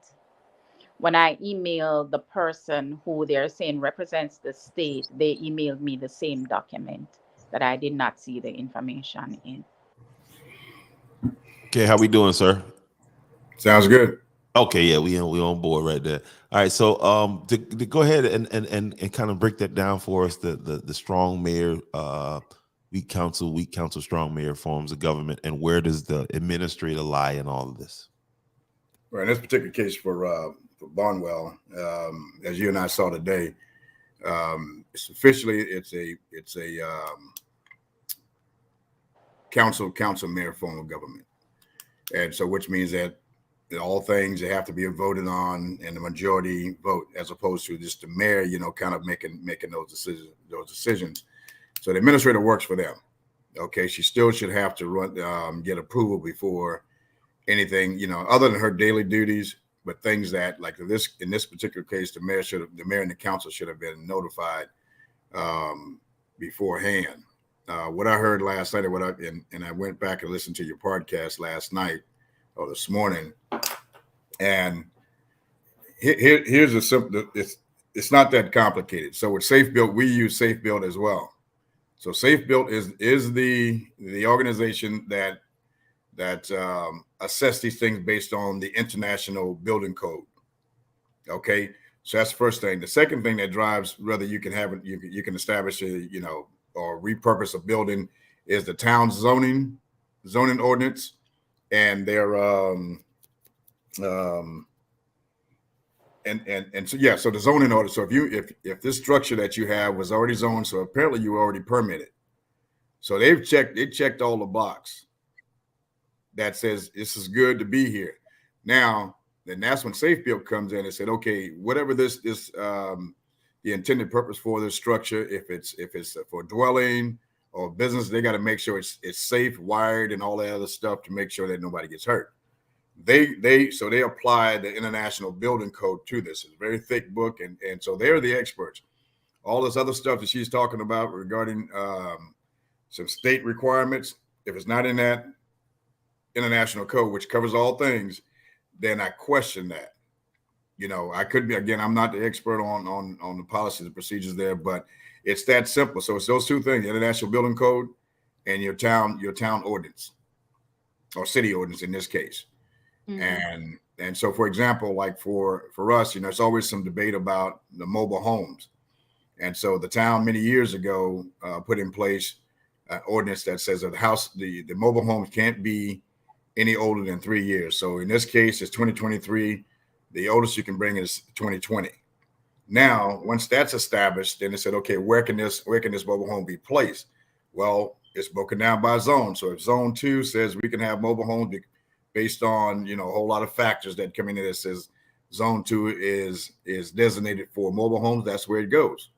When I emailed the person who they're saying represents the state, they emailed me the same document that I did not see the information in. Okay, how we doing, sir? Sounds good. Okay, yeah, we on board right there. All right, so to go ahead and kind of break that down for us, the strong mayor, weak council, strong mayor forms of government, and where does the administrator lie in all of this? Right, in this particular case for Barnwell, as you and I saw today, it's officially it's a council mayor form of government, and so which means that all things that have to be voted on and the majority vote, as opposed to just the mayor, kind of making those decisions. So the administrator works for them. Okay, she still should have to run get approval before anything, other than her daily duties, but things that, like in this particular case, the mayor and the council should have been notified beforehand. What I heard last night, and I went back and listened to your podcast last night or this morning, and here's a simple. It's not that complicated. So with Safe Built, we use Safe Built as well. So Safe Built is the organization that assess these things based on the International Building Code. Okay, so that's the first thing. The second thing that drives whether you can establish or repurpose a building is the town zoning ordinance, and their and so yeah, so the zoning order. So if this structure that you have was already zoned, so apparently you were already permitted. So they checked all the box that says this is good to be here. Now, then that's when Safe Build comes in and said, okay, whatever this the intended purpose for this structure, if it's for dwelling or business, they got to make sure it's safe, wired, and all that other stuff to make sure that nobody gets hurt. So they applied the International Building Code to this. It's a very thick book, and so they're the experts. All this other stuff that she's talking about regarding some state requirements, if it's not in that international code, which covers all things, then I question that. You know, I could be, again, I'm not the expert on the policies and procedures there, but it's that simple. So it's those two things: the International Building Code and your town ordinance, or city ordinance in this case. Mm-hmm. And so, for example, like for us, you know, it's always some debate about the mobile homes. And so the town many years ago put in place an ordinance that says that the mobile homes can't be any older than 3 years. So in this case, it's 2023. The oldest you can bring is 2020. Now, once that's established, then they said, okay, where can this mobile home be placed? Well, it's broken down by zone. So if zone 2 says we can have mobile homes based on, you know, a whole lot of factors that come in there that says zone 2 is designated for mobile homes, that's where it goes.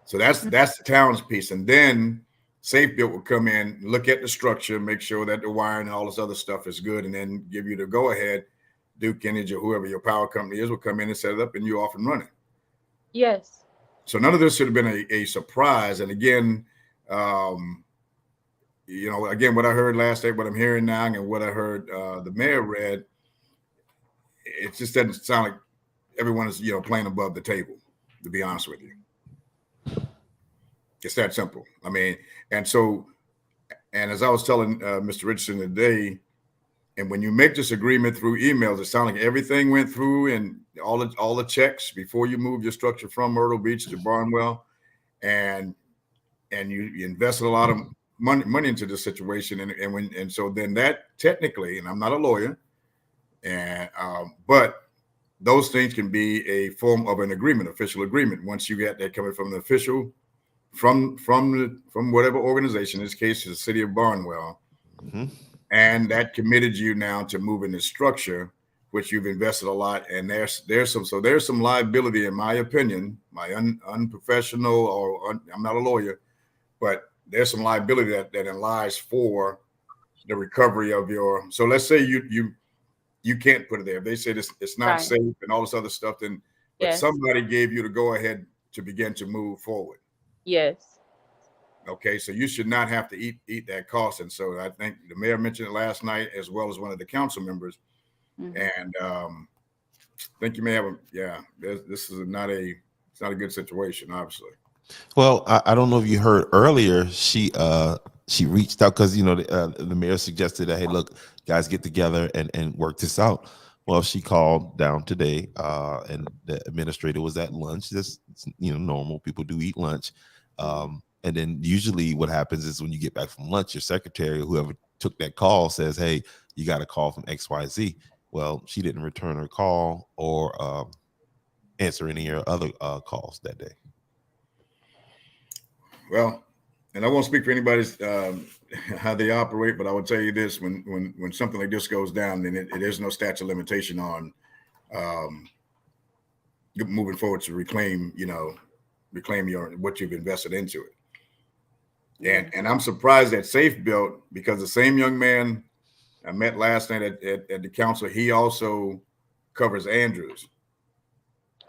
So that's the town's piece. And then Safe Build will come in, look at the structure, make sure that the wiring and all this other stuff is good, and then give you the go ahead. Duke Energy or whoever your power company is will come in and set it up, and you're off and running. Yes. So none of this should have been a surprise. And again, you know, again, what I heard last night, what I'm hearing now, and what I heard the mayor read, it just doesn't sound like everyone is, you know, playing above the table, to be honest with you. It's that simple. I mean, and as I was telling Mr. Richardson today, and when you make this agreement through emails, it sounds like everything went through and all the checks before you move your structure from Myrtle Beach to Barnwell, and you invested a lot of money into this situation, and so then that technically, and I'm not a lawyer, and but those things can be a form of an agreement, official agreement. Once you get that coming from the official, from whatever organization, in this case is the city of Barnwell, mm-hmm. And that committed you now to moving the structure, which you've invested a lot, and there's some liability, in my opinion, my unprofessional, or I'm not a lawyer, but there's some liability that lies for the recovery of your. So let's say you can't put it there. If they say it's not right, safe and all this other stuff, then but somebody gave you the go ahead to begin to move forward. Yes. Okay, so you should not have to eat that cost. And so I think the mayor mentioned it last night, as well as one of the council members. Mm-hmm. And I think you may have this is not a good situation, obviously. Well, I don't know if you heard earlier, she reached out because, you know, the mayor suggested that, hey, look, guys, get together and work this out. Well, she called down today, and the administrator was at lunch. That's, you know, normal. People do eat lunch. And then usually what happens is when you get back from lunch, your secretary or whoever took that call says, hey, you got a call from XYZ. Well, she didn't return her call or answer any of her other calls that day. Well, and I won't speak for anybody's how they operate, but I will tell you this: when something like this goes down, then it is no statute of limitation on moving forward to reclaim your what you've invested into it. And I'm surprised that Safe Built, because the same young man I met last night at the council, he also covers Andrews.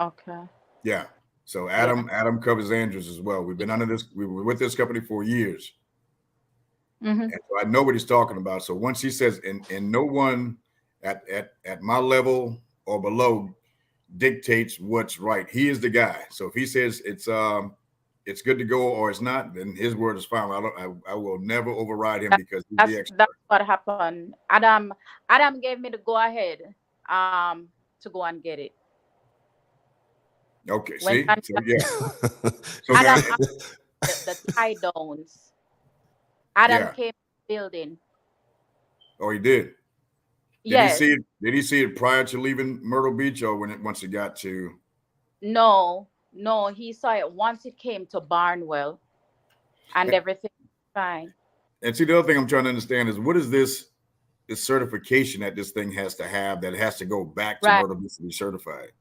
Okay. Yeah. So Adam covers Andrews as well. We've been we were with this company for years. Mm-hmm. And so I know what he's talking about. So once he says, and no one at my level or below dictates what's right. He is the guy. So if he says it's good to go or it's not, then his word is final. I will never override him because he's the expert. That's what happened. Adam gave me the go ahead to go and get it. Okay, see? So, yeah. So Adam, the tie downs. Adam Yeah. came to the building. Oh, he did. Did Yes. he see it? Did he see it prior to leaving Myrtle Beach, or once it got to? No, he saw it once it came to Barnwell, and everything was fine. And see, the other thing I'm trying to understand is what is this certification that this thing has to have that has to go back to Right. Myrtle Beach to be certified?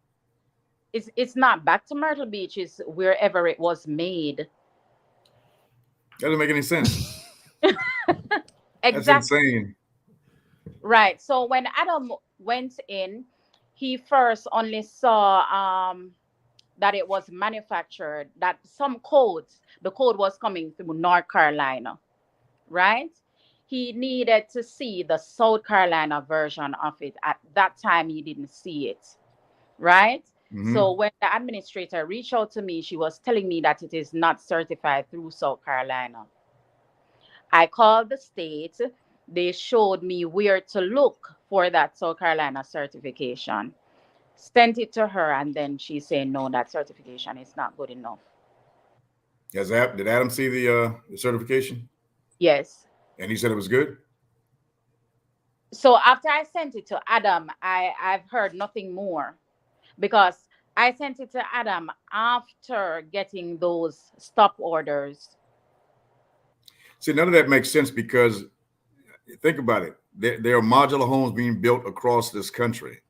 It's not back to Myrtle Beach. It's wherever it was made. That doesn't make any sense. That's Exactly. insane. Right. So when Adam went in, he first only saw that it was manufactured, that some codes, the code was coming through North Carolina, right? He needed to see the South Carolina version of it. At that time, he didn't see it, right? Mhm. So when the administrator reached out to me, she was telling me that it is not certified through South Carolina. I called the state. They showed me where to look for that South Carolina certification. Sent it to her, and then she said, no, that certification is not good enough. Did Adam see the certification? Yes. And he said it was good? So after I sent it to Adam, I've heard nothing more, because I sent it to Adam after getting those stop orders. See, none of that makes sense because think about it. There are modular homes being built across this country and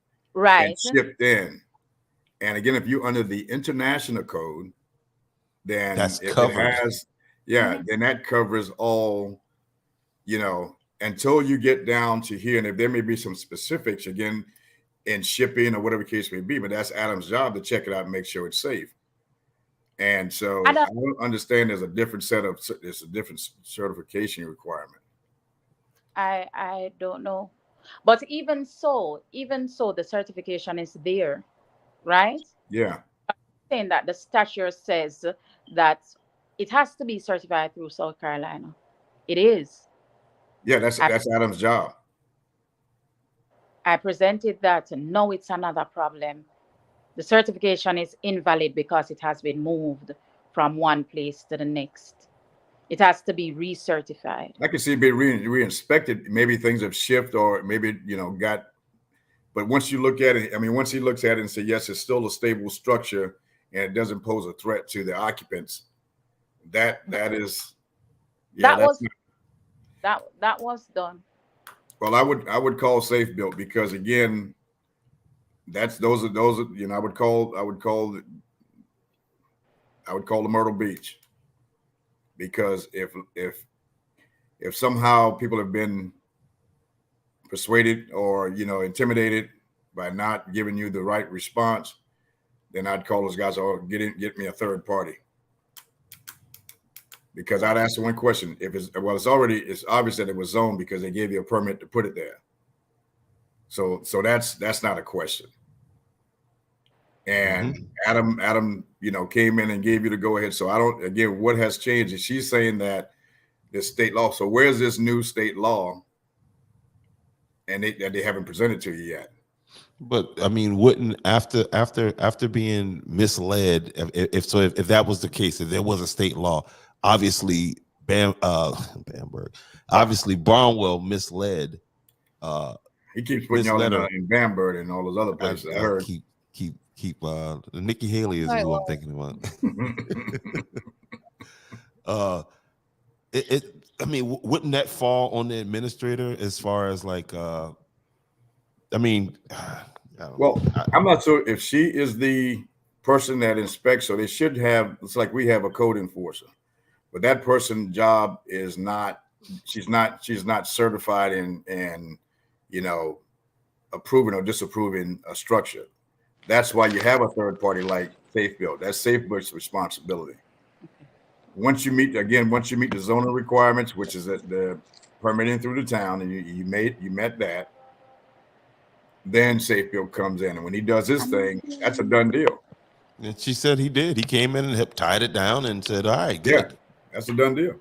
Right. shipped in. And again, if you're under the international code, then That's if covered. it has, then that covers all, until you get down to here. And if there may be some specifics, again, in shipping or whatever case may be, but that's Adam's job to check it out and make sure it's safe. And so I don't understand there's a different certification requirement. I don't know. But even so, the certification is there, right? Yeah. Saying that the statute says that it has to be certified through South Carolina. It is. Yeah, that's Adam's job. I presented that, and now it's another problem. The certification is invalid because it has been moved from one place to the next. It has to be recertified. I can see it being re-inspected. Maybe things have shifted, or maybe but once you look at it, once he looks at it and says, yes, it's still a stable structure and it doesn't pose a threat to the occupants, that was done. Well, I would call Safe Built, because again, those are I would call the Myrtle Beach, because if somehow people have been persuaded or intimidated by not giving you the right response, then I'd call those guys, or get me a third party. Because I'd ask one question: it's obvious that it was zoned because they gave you a permit to put it there. So that's not a question. And Adam, came in and gave you the go ahead. So what has changed is she's saying that this state law. So where's this new state law? And they haven't presented to you yet. But wouldn't after being misled, if that was the case, if there was a state law, obviously obviously Barnwell misled. He keeps putting y'all in Bamberg and all those other places. I heard. Keep Nikki Haley is who I'm thinking about. Wouldn't that fall on the administrator as far as well, I'm not sure if she is the person that inspects. So they should have. It's like we have a code enforcer, but that person's job is not. She's not certified in approving or disapproving a structure. That's why you have a third party like Safe Built. That's Safe Built's responsibility. Once you meet the zoning requirements, which is the permitting through the town, and you met that, then Safe Built comes in, and when he does his thing, that's a done deal. And she said he did. He came in and tied it down and said, "All right, good." Yeah, that's a done deal.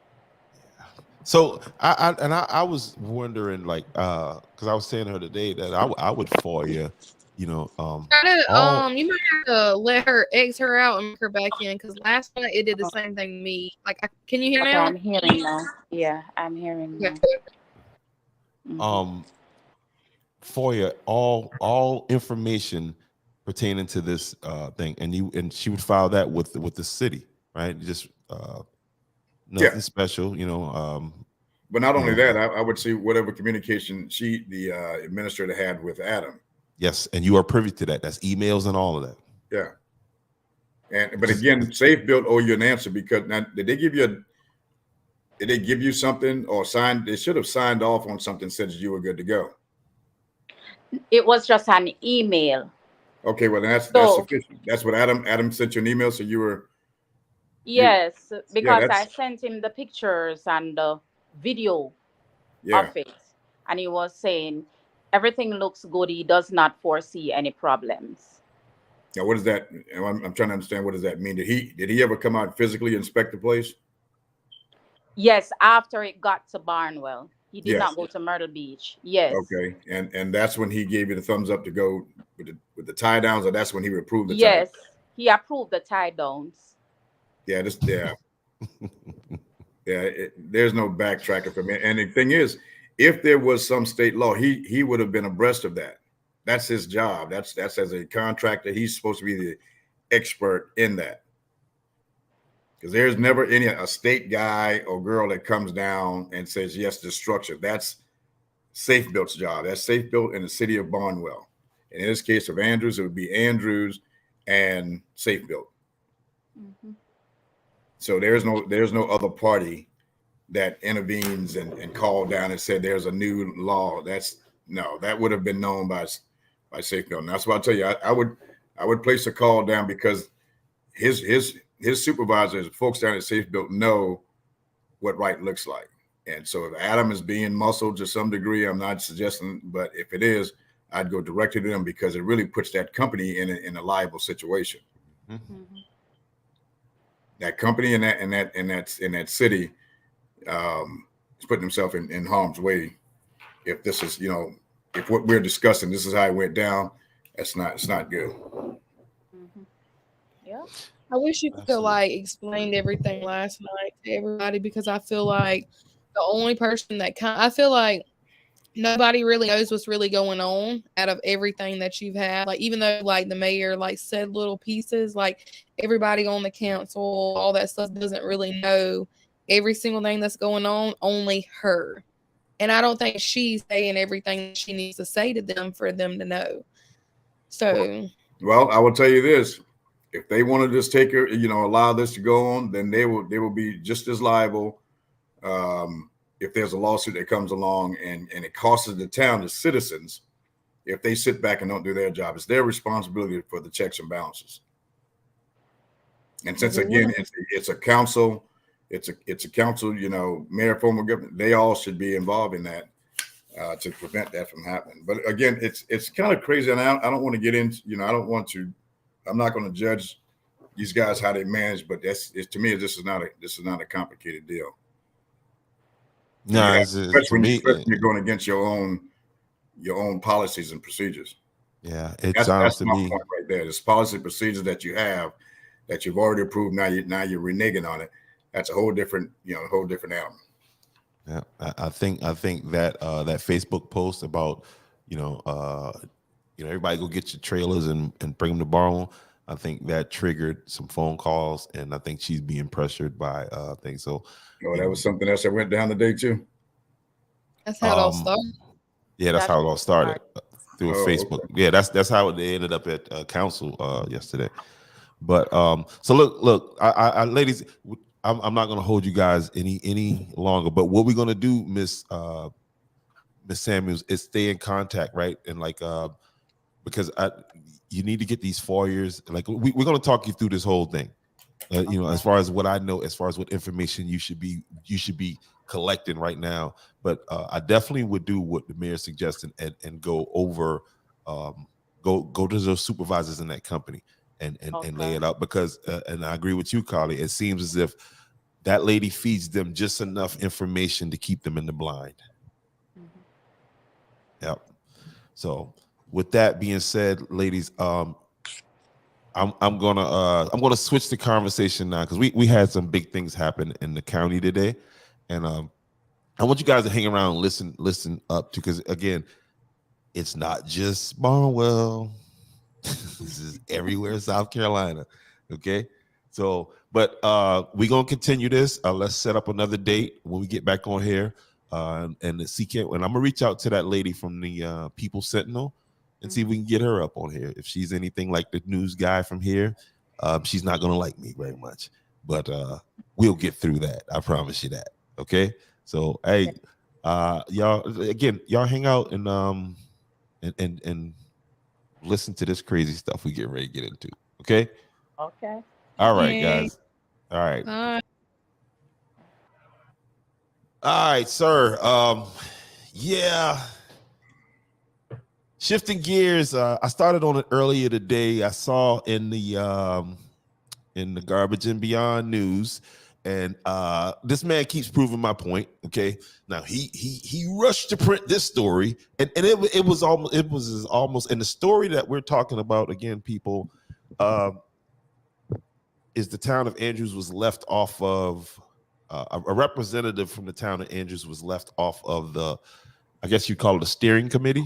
So I was wondering, because I was saying to her today that I would FOIA You might have to let her exit her out and make her back in because last night it did the same thing to me. Like, can you hear Okay, now? I'm hearing now. Yeah, I'm hearing now. For you, all information pertaining to this thing, and she would file that with the city, right? Just nothing special, But not only that, I would see whatever communication the administrator had with Adam. Yes, and you are privy to that. That's emails and all of that. Yeah. But again, Safe Built owe you an answer because now did they give you something or signed? They should have signed off on something said you were good to go. It was just an email. Okay, well that's sufficient. That's what Adam sent you an email, so you were. Yes, because I sent him the pictures and the video of it, and he was saying everything looks good. He does not foresee any problems. Now, what does that? I'm trying to understand. What does that mean? Did he ever come out and physically inspect the place? Yes, after it got to Barnwell, he did not go to Myrtle Beach. Yes. Okay, and that's when he gave you the thumbs up to go with the tie downs, or that's when he approved the tie Yes, he approved the tie downs. Yeah, there's no backtracking from it. And the thing is, if there was some state law, he would have been abreast of that. That's his job. That's as a contractor, he's supposed to be the expert in that. Because there's never a state guy or girl that comes down and says yes to structure. That's Safe Built's job. That's Safe Built in the city of Barnwell. And in this case of Andrews, it would be Andrews and Safe Built. So there's no other party that intervenes and called down and said there's a new law. That would have been known by Safe Built. And that's why I tell you, I would place a call down because his supervisors, folks down at Safe Built, know what right looks like. And so if Adam is being muscled to some degree, I'm not suggesting, but if it is, I'd go directly to them because it really puts that company in a liable situation. That company in that city is putting himself in harm's way. If this is, if what we're discussing, this is how it went down, it's not good. Yeah. I wish you could like explain everything last night to everybody because I feel like the only person that I feel like nobody really knows what's really going on out of everything that you've had. Like, even though like the mayor like said little pieces, like everybody on the council, all that stuff doesn't really know every single thing that's going on, only her. And I don't think she's saying everything she needs to say to them for them to know. So, well, I will tell you this. If they want to just take her, allow this to go on, then they will be just as liable. If there's a lawsuit that comes along and it costs the town, the citizens, if they sit back and don't do their job, it's their responsibility for the checks and balances. And since again, it's a council, it's a council, mayor, former government, they all should be involved in that to prevent that from happening. But again, it's kind of crazy, and I don't want to get into, I'm not going to judge these guys how they manage, but to me, this is not a complicated deal. No, especially when you're going against your own policies and procedures. Yeah, that's my point right there. This policy and procedures that you have that you've already approved. Now you're reneging on it. That's a whole different animal. Yeah, I think that that Facebook post about everybody go get your trailers and bring them to Barnwell. I think that triggered some phone calls, and I think she's being pressured by things. So, that was something else that went down today too. That's how it all started. Yeah, that's how it all started through Facebook. Okay. Yeah, that's how they ended up at council yesterday. But so look, I ladies, I'm not going to hold you guys any longer. But what we're going to do, Miss Samuels, is stay in contact, right? And like because you need to get these foyers. Like we're going to talk you through this whole thing. As far as what I know, as far as what information you should be collecting right now. But I definitely would do what the mayor suggested and go over, go to those supervisors in that company and lay it out, because and I agree with you, Carly. It seems as if that lady feeds them just enough information to keep them in the blind. Yep. So with that being said, ladies, I'm gonna switch the conversation now because we had some big things happen in the county today, and I want you guys to hang around and listen up to, because again, it's not just Barnwell. This is everywhere in South Carolina. Okay. So, but we're gonna continue this. Let's set up another date when we get back on here. And the CK, and I'm gonna reach out to that lady from the People Sentinel and see if we can get her up on here. If she's anything like the news guy from here, she's not gonna like me very much, but we'll get through that. I promise you that. Okay. So hey, y'all hang out and listen to this crazy stuff we get ready to get into. Okay. Okay. All right, Yay. guys. All right. Bye. All right, sir. Yeah. Shifting gears. I started on it earlier today. I saw in the Garbage and Beyond news, and this man keeps proving my point. Okay. Now he rushed to print this story, and it was almost and the story that we're talking about again, people, is the town of Andrews was left off of a representative from the town of Andrews was left off of the, I guess you call it a steering committee.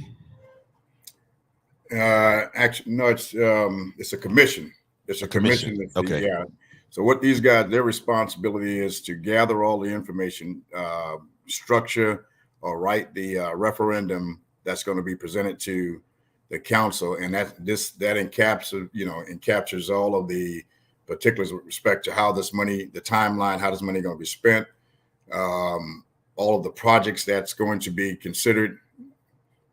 Actually, no, it's a commission. It's a commission. Okay. Yeah. So what these guys, their responsibility is to gather all the information, structure or write the referendum that's going to be presented to the council, and that encaptures all of the particulars with respect to how this money, the timeline, how this money going to be spent, all of the projects that's going to be considered.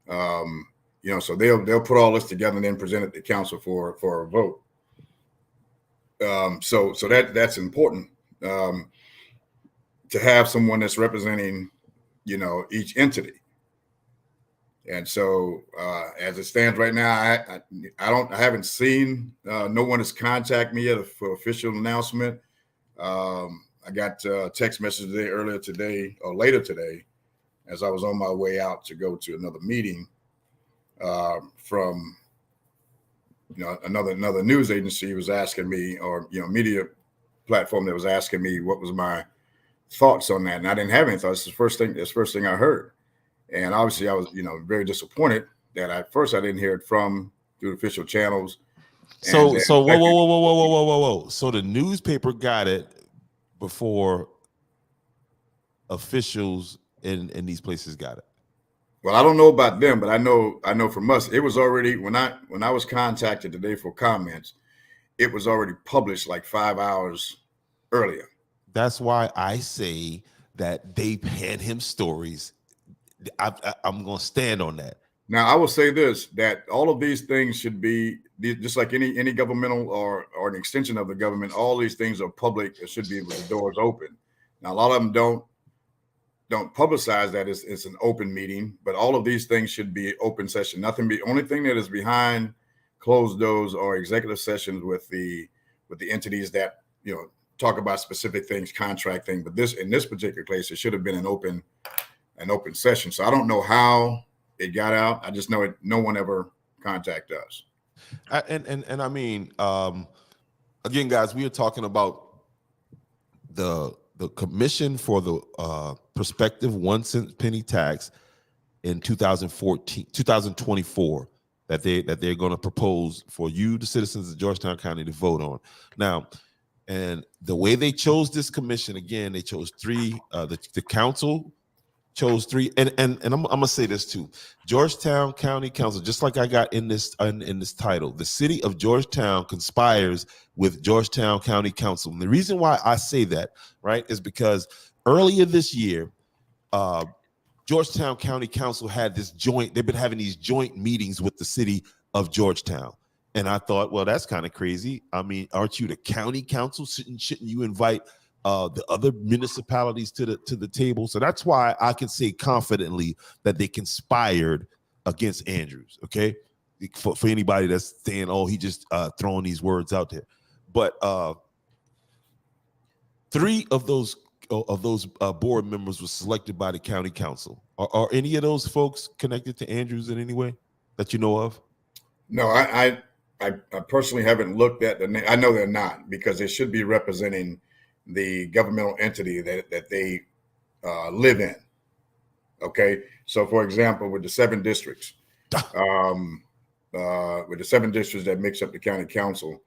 So they'll put all this together and then present it to council for a vote. So that's important to have someone that's representing, each entity. And so as it stands right now, I haven't seen, no one has contacted me yet for official announcement. I got a text message later today, as I was on my way out to go to another meeting from another news agency was asking me, or media platform that was asking me what was my thoughts on that, and I didn't have any thoughts. It's the first thing I heard, and obviously I was very disappointed that at first I didn't hear it through official channels. So whoa. So the newspaper got it before officials in these places got it. Well, I don't know about them, but I know from us, it was already, when I was contacted today for comments, it was already published like 5 hours earlier. That's why I say that they had him stories. I'm going to stand on that. Now, I will say this, that all of these things should be, just like any governmental or an extension of the government, all these things are public. It should be with the doors open. Now, a lot of them don't publicize that it's an open meeting, but all of these things should be open session. Only thing that is behind closed doors or executive sessions with the entities that talk about specific things, contract thing. But in this particular case, it should have been an open session. So I don't know how it got out. I just know no one ever contacted us. And I mean, again, guys, we are talking about the commission for the prospective 1 cent penny tax in 2024 that they're going to propose for you, the citizens of Georgetown County, to vote on. Now, and the way they chose this commission, again, they chose three. The council chose three, and I'm gonna say this too. Georgetown County Council, just like I got in this title, the city of Georgetown conspires with Georgetown County Council. And the reason why I say that, right, is because earlier this year, Georgetown County Council had they've been having these joint meetings with the city of Georgetown. And I thought, well, that's kind of crazy. I mean, aren't you the county council? Shouldn't you invite the other municipalities to the table? So that's why I can say confidently that they conspired against Andrews. Okay, for anybody that's saying, oh, he just throwing these words out there. But three of those board members were selected by the county council. Are any of those folks connected to Andrews in any way? that you know of? No, I personally haven't looked at the name. I know they're not, because they should be representing the governmental entity that they live in. Okay, so for example, with the 7 districts, with the 7 districts that makes up the county council,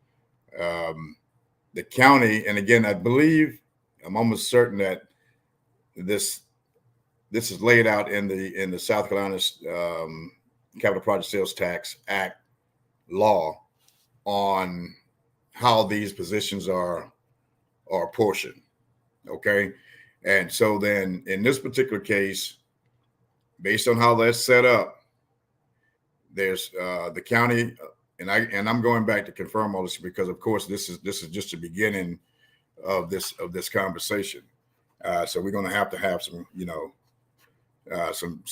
the county, and again, I believe, I'm almost certain that this is laid out in the South Carolina Capital Project Sales Tax Act law on how these positions are apportioned. Okay, and so then in this particular case, based on how that's set up, there's the county, and I'm going back to confirm all this, because of course this is just the beginning of this conversation. So we're going to have some, some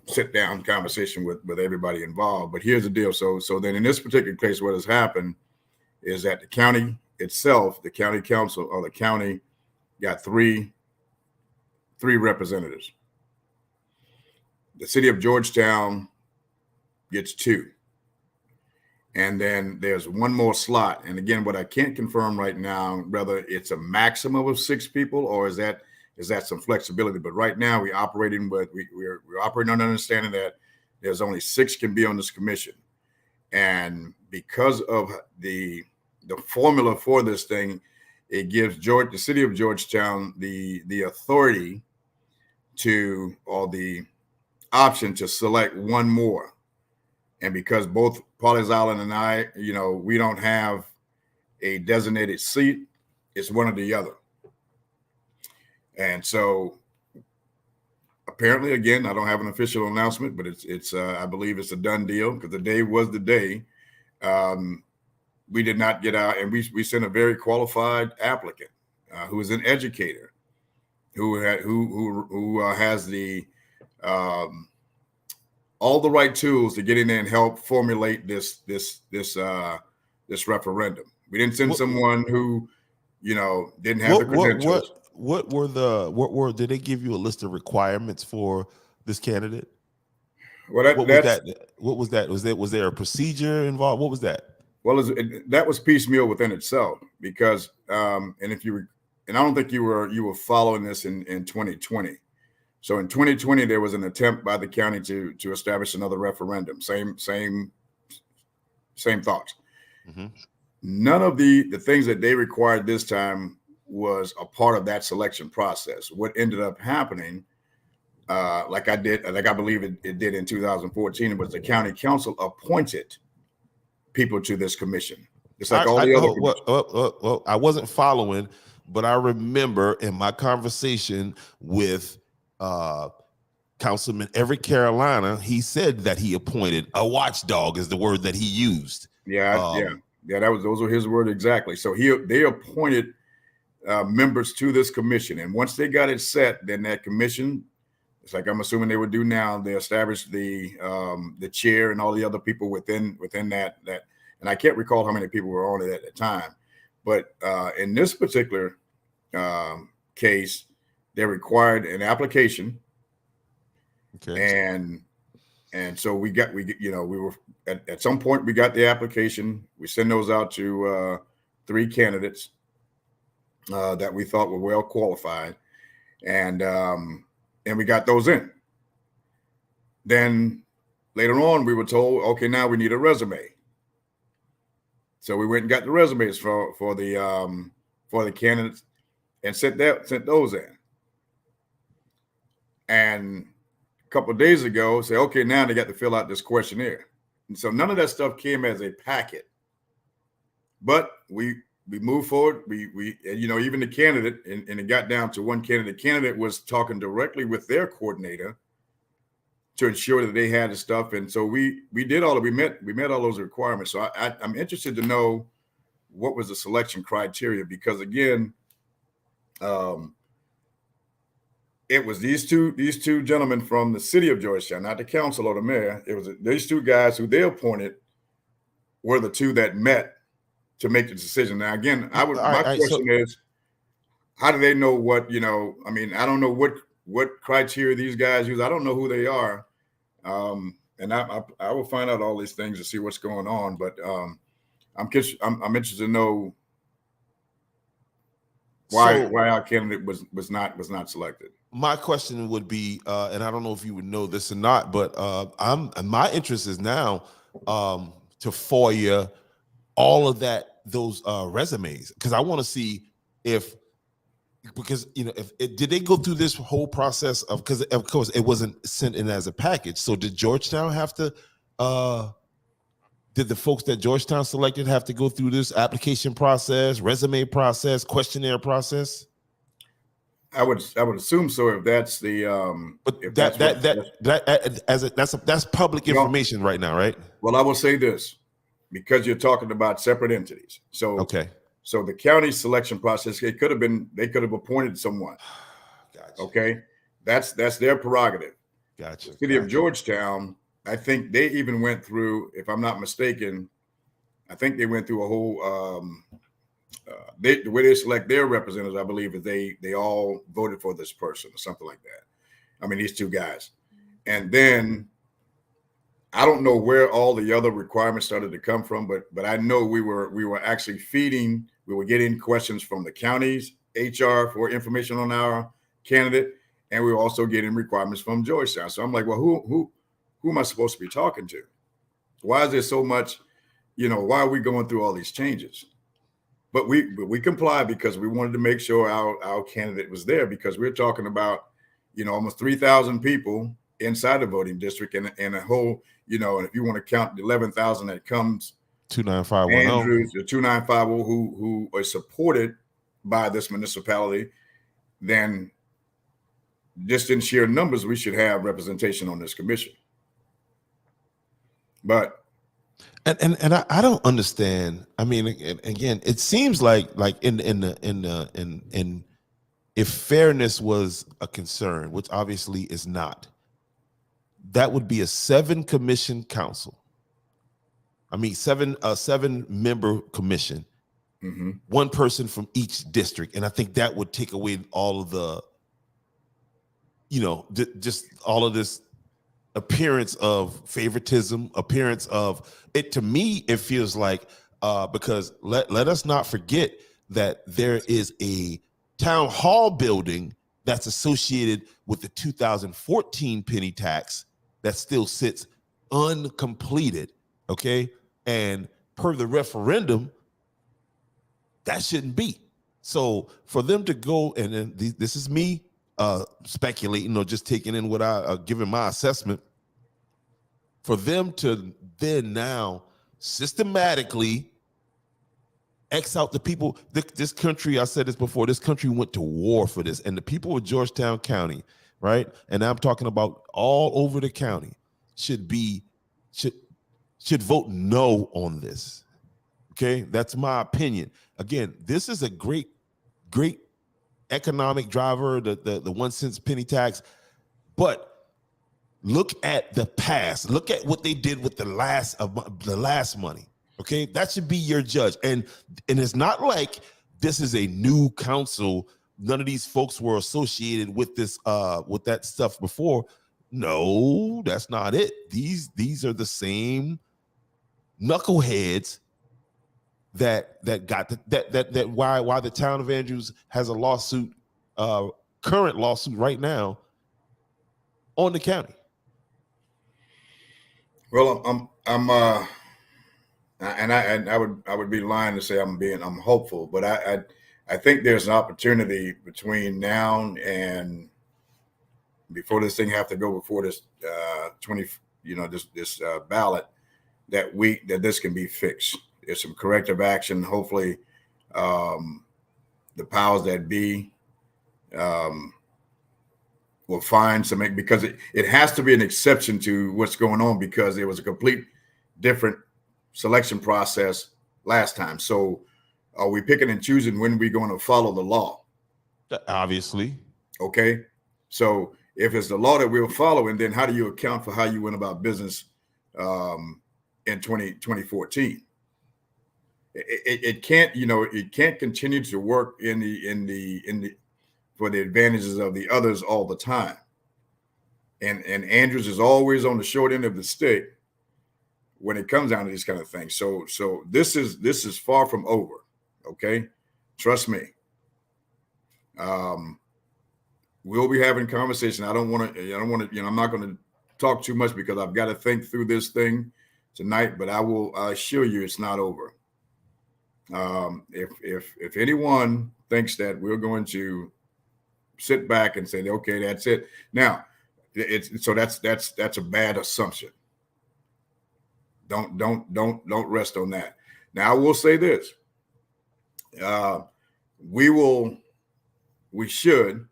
sit down conversation with everybody involved. But here's the deal. So then in this particular case, what has happened is that the county itself, the county council or the county, got three representatives. The city of Georgetown gets 2. And then there's one more slot. And again, what I can't confirm right now, whether it's a maximum of 6 people or is that some flexibility. But right now we're operating on the understanding that there's only 6 can be on this commission. And because of the formula for this thing, it gives the city of Georgetown the authority to, or the option to select one more. And because both Pawleys Island and I, we don't have a designated seat, it's one or the other. And so apparently, again, I don't have an official announcement, but it's I believe it's a done deal, because the day was the day. We did not get out, and we sent a very qualified applicant who is an educator, who has the all the right tools to get in there and help formulate this referendum. We didn't send someone who, didn't have the credentials. Did they give you a list of requirements for this candidate? Well, what was that? Was there a procedure involved? What was that? Well, that was piecemeal within itself, because and I don't think you were following this in 2020. So in 2020, there was an attempt by the county to establish another referendum. Same thoughts. Mm-hmm. None of the things that they required this time was a part of that selection process. What ended up happening, like I believe it did in 2014, was the county council appointed people to this commission. It's like all the other. I wasn't following, but I remember in my conversation with Councilman Everett Carolina, he said that he appointed a watchdog, is the word that he used. Yeah. Those were his words exactly. So they appointed members to this commission, and once they got it set, then that commission, it's like I'm assuming they would do now, they established the chair and all the other people within that. And I can't recall how many people were on it at the time, but in this particular case, they required an application. Okay. And so we were at some point, we got the application. We send those out to 3 candidates that we thought were well qualified, and we got those in. Then later on, we were told, okay, now we need a resume. So we went and got the resumes for the candidates and sent those in. And a couple of days ago, say, okay, now they got to fill out this questionnaire. And so none of that stuff came as a packet. But we moved forward. We even the candidate, and it got down to one candidate. The candidate was talking directly with their coordinator to ensure that they had the stuff. And so we did we met all those requirements. So I'm interested to know what was the selection criteria, because again, it was these two gentlemen from the city of Georgetown, not the council or the mayor. It was these 2 guys who they appointed were the 2 that met to make the decision. Now, again, my question is, how do they know what, I mean, I don't know what criteria these guys use. I don't know who they are. and I will find out all these things to see what's going on. But I'm interested to know why our candidate was not selected. My question would be, and I don't know if you would know this or not, but my interest is now to FOIA all of those resumes, because I want to see because did they go through this whole process because of course it wasn't sent in as a package. So did Georgetown have to? Did the folks that Georgetown selected have to go through this application process, resume process, questionnaire process? I would assume so. If that's the but that's public information right now, right? Well, I will say this, because you're talking about separate entities. So okay. So the county selection process, they could have appointed someone. Gotcha. Okay, that's their prerogative. Gotcha. The city of Georgetown, I think they even went through, if I'm not mistaken, I think they went through a whole. The way they select their representatives, I believe, is they all voted for this person or something like that. I mean, these two guys, and then I don't know where all the other requirements started to come from, but I know we were actually we were getting questions from the county's HR for information on our candidate, and we were also getting requirements from Georgetown. So I'm like, well, who am I supposed to be talking to? Why is there so much? Why are we going through all these changes? But we complied because we wanted to make sure our candidate was there, because we're talking about, almost 3,000 people inside the voting district and a whole, and if you want to count the 11,000 that comes 29510 Andrews, the 29510 who are supported by this municipality, then just in sheer numbers, we should have representation on this commission. But and I don't understand. I mean, again, it seems like if fairness was a concern, which obviously is not, that would be a 7-commission council. I mean, 7-member commission, mm-hmm. one person from each district, and I think that would take away all of the, just all of this appearance of favoritism, appearance of it. To me, it feels like because let us not forget that there is a town hall building that's associated with the 2014 penny tax that still sits uncompleted. Okay. And per the referendum, that shouldn't be. So for them to go, and then this is me speculating or just taking in what I giving my assessment, for them to then now systematically X out the people. This country, I said this before, this country went to war for this, and the people of Georgetown County, right? And I'm talking about all over the county, should vote no on this. Okay, that's my opinion. Again, this is a great economic driver, the 1 cent penny tax, but look at the past. Look at what they did with the last money. Okay, that should be your judge. And it's not like this is a new council. None of these folks were associated with this with that stuff before. No, that's not it. These are the same knuckleheads that got that why the town of Andrews has a lawsuit, current lawsuit right now on the county. Well, I would be lying to say I'm hopeful, but I think there's an opportunity between now and before this thing have to go before this this ballot, that this can be fixed. There's some corrective action. Hopefully, the powers that be will find some, because it has to be an exception to what's going on, because there was a complete different selection process last time. So are we picking and choosing when we're going to follow the law? Obviously. Okay. So if it's the law that we're following, then how do you account for how you went about business in 2014? It can't, it can't continue to work for the advantages of the others all the time. and Andrews is always on the short end of the stick when it comes down to these kind of things. So this is far from over. Okay, trust me. We'll be having conversation. I don't want to, I'm not going to talk too much because I've got to think through this thing tonight, but I assure you it's not over. If anyone thinks that we're going to sit back and say, okay, that's it. Now, that's a bad assumption. Don't rest on that. Now, I will say this. We should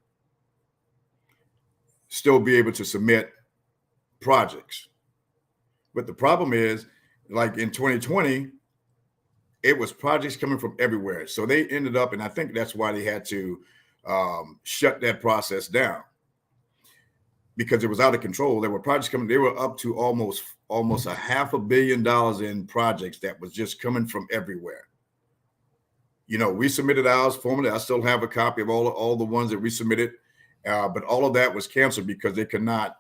still be able to submit projects. But the problem is, like in 2020, it was projects coming from everywhere. So they ended up, and I think that's why they had to shut that process down, because it was out of control. There were projects coming. They were up to almost $500 million in projects that was just coming from everywhere. We submitted ours formally. I still have a copy of all the ones that we submitted, but all of that was canceled because they could not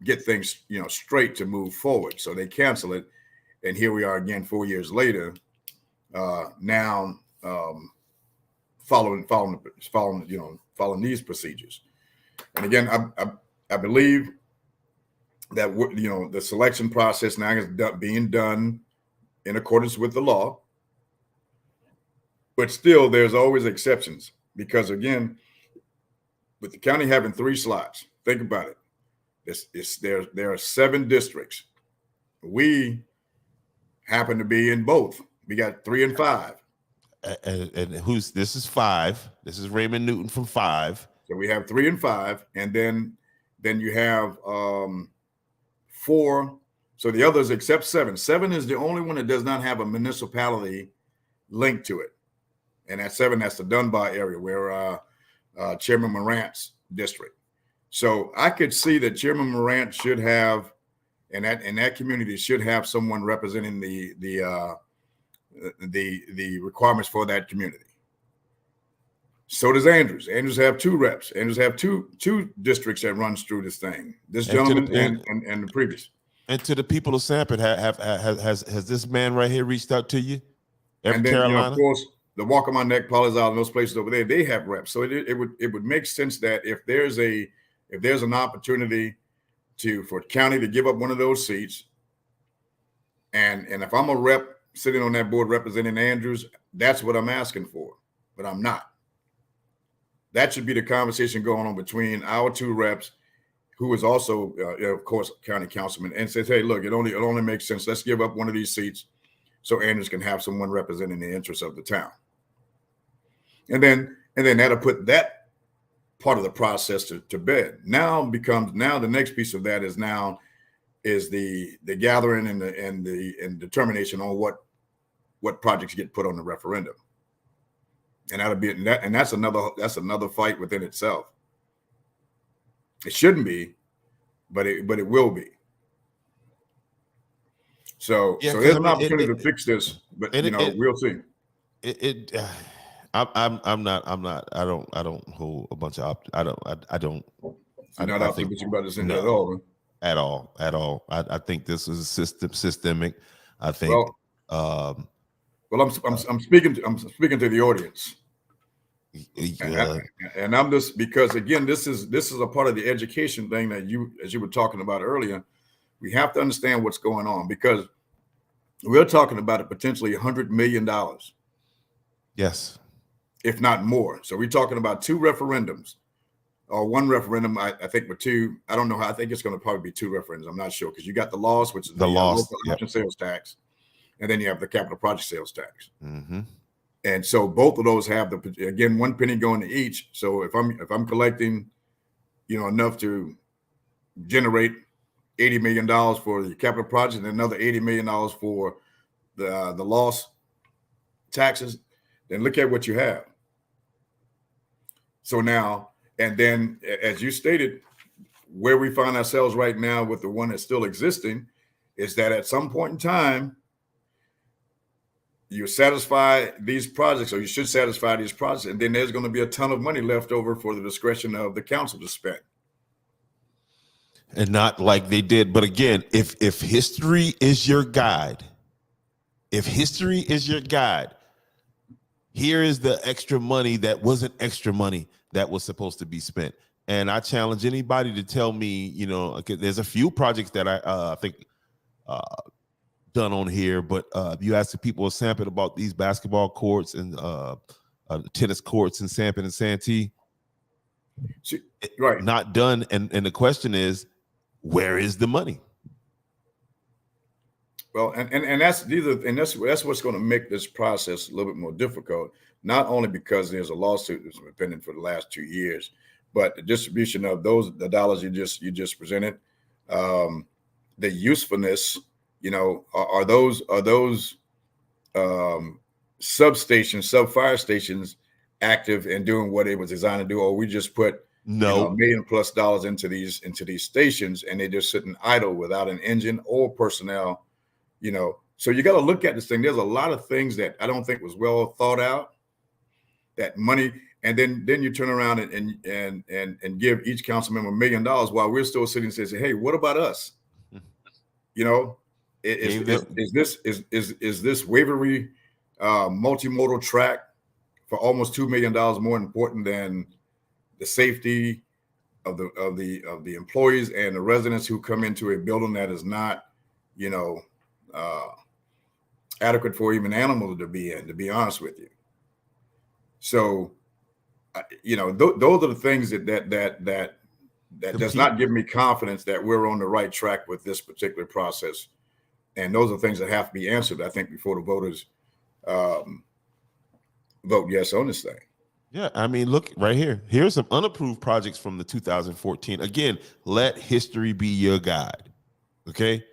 get things straight to move forward. So they canceled it, and here we are again 4 years later. Now following these procedures, and again, I believe that the selection process now is being done in accordance with the law. But still, there's always exceptions because, again, with the county having 3 slots, think about it. There are 7 districts. We happen to be in both. We got 3 and 5. And this is 5. This is Raymond Newton from 5. So we have 3 and 5, and then you have 4. So the others except 7. 7 is the only one that does not have a municipality linked to it. And at 7, that's the Dunbar area where Chairman Morant's district. So I could see that Chairman Morant should have, and that community should have someone representing the requirements for that community. So does Andrews. Andrews have 2 reps. Andrews have two districts that runs through this thing. This gentleman and the previous. And to the people of Sanford, has this man right here reached out to you? And then, Carolina? of course, the Walk on My Neck, Polizal, and those places over there, they have reps. So it would make sense that if there's an opportunity for county to give up one of those seats, and if I'm a rep sitting on that board representing Andrews, that's what I'm asking for, but I'm not. That should be the conversation going on between our 2 reps, who is also, of course, county councilman, and says, hey, look, it only makes sense. Let's give up one of these seats so Andrews can have someone representing the interests of the town. And then that'll put that part of the process to bed. Now the next piece of that is the gathering and determination on what projects get put on the referendum. And that's another fight within itself. It shouldn't be, but it will be. So there's an opportunity to fix this, but we'll see. I don't hold a bunch of I don't. You're not optimistic about this at all, man. At all. I think this is systemic. I think. Well, I'm speaking to the audience. Yeah. And I'm just, because again, this is a part of the education thing that as you were talking about earlier, we have to understand what's going on, because we're talking about a potentially $100 million. Yes. If not more. So we're talking about 2 referendums, or 1 referendum, I think, with 2. I don't know how. I think it's going to probably be 2 referendums. I'm not sure, because you got the loss, which is the local option sales tax, and then you have the capital project sales tax. Mm-hmm. And so both of those have again, 1 penny going to each. So if I'm collecting, enough to generate $80 million for the capital project and another $80 million for the loss taxes, then look at what you have. So now, and then as you stated, where we find ourselves right now with the one that's still existing is that at some point in time, you satisfy these projects, or you should satisfy these projects, and then there's going to be a ton of money left over for the discretion of the council to spend. and not like they did. But again, if history is your guide, here is the extra money that wasn't extra money that was supposed to be spent. And I challenge anybody to tell me, there's a few projects that I think done on here, but you ask the people of Sampit about these basketball courts and tennis courts in Sampit and Santee, right, not done. And the question is, where is the money? Well, and that's what's going to make this process a little bit more difficult. Not only because there's a lawsuit that's been pending for the last 2 years, but the distribution of the dollars you just presented, the usefulness, are those substations, sub-fire stations active and doing what it was designed to do, or we just put $1 million+ into these stations and they're just sitting idle without an engine or personnel. So you got to look at this thing. There's a lot of things that I don't think was well thought out. That money, and then you turn around and give each council member $1 million while we're still sitting and saying, "Hey, what about us?" Is this Waverly multimodal track for almost $2 million more important than the safety of the employees and the residents who come into a building that is not, adequate for even animals to be in, to be honest with you. So, those are the things that does not give me confidence that we're on the right track with this particular process. And those are things that have to be answered, I think, before the voters vote yes on this thing. Yeah, I mean, look right here. Here's some unapproved projects from the 2014. Again, let history be your guide. Okay.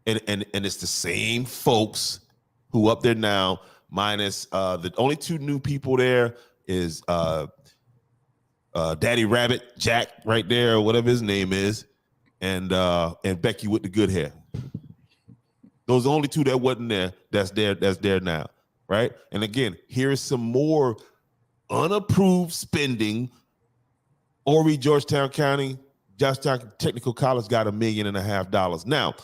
And it's the same folks who up there now, minus the only two new people there is Daddy Rabbit, Jack right there, or whatever his name is, and Becky with the good hair. Those are the only two that wasn't there. That's there now, right? And again, here's some more unapproved spending. Georgetown Technical College got $1.5 million. Now,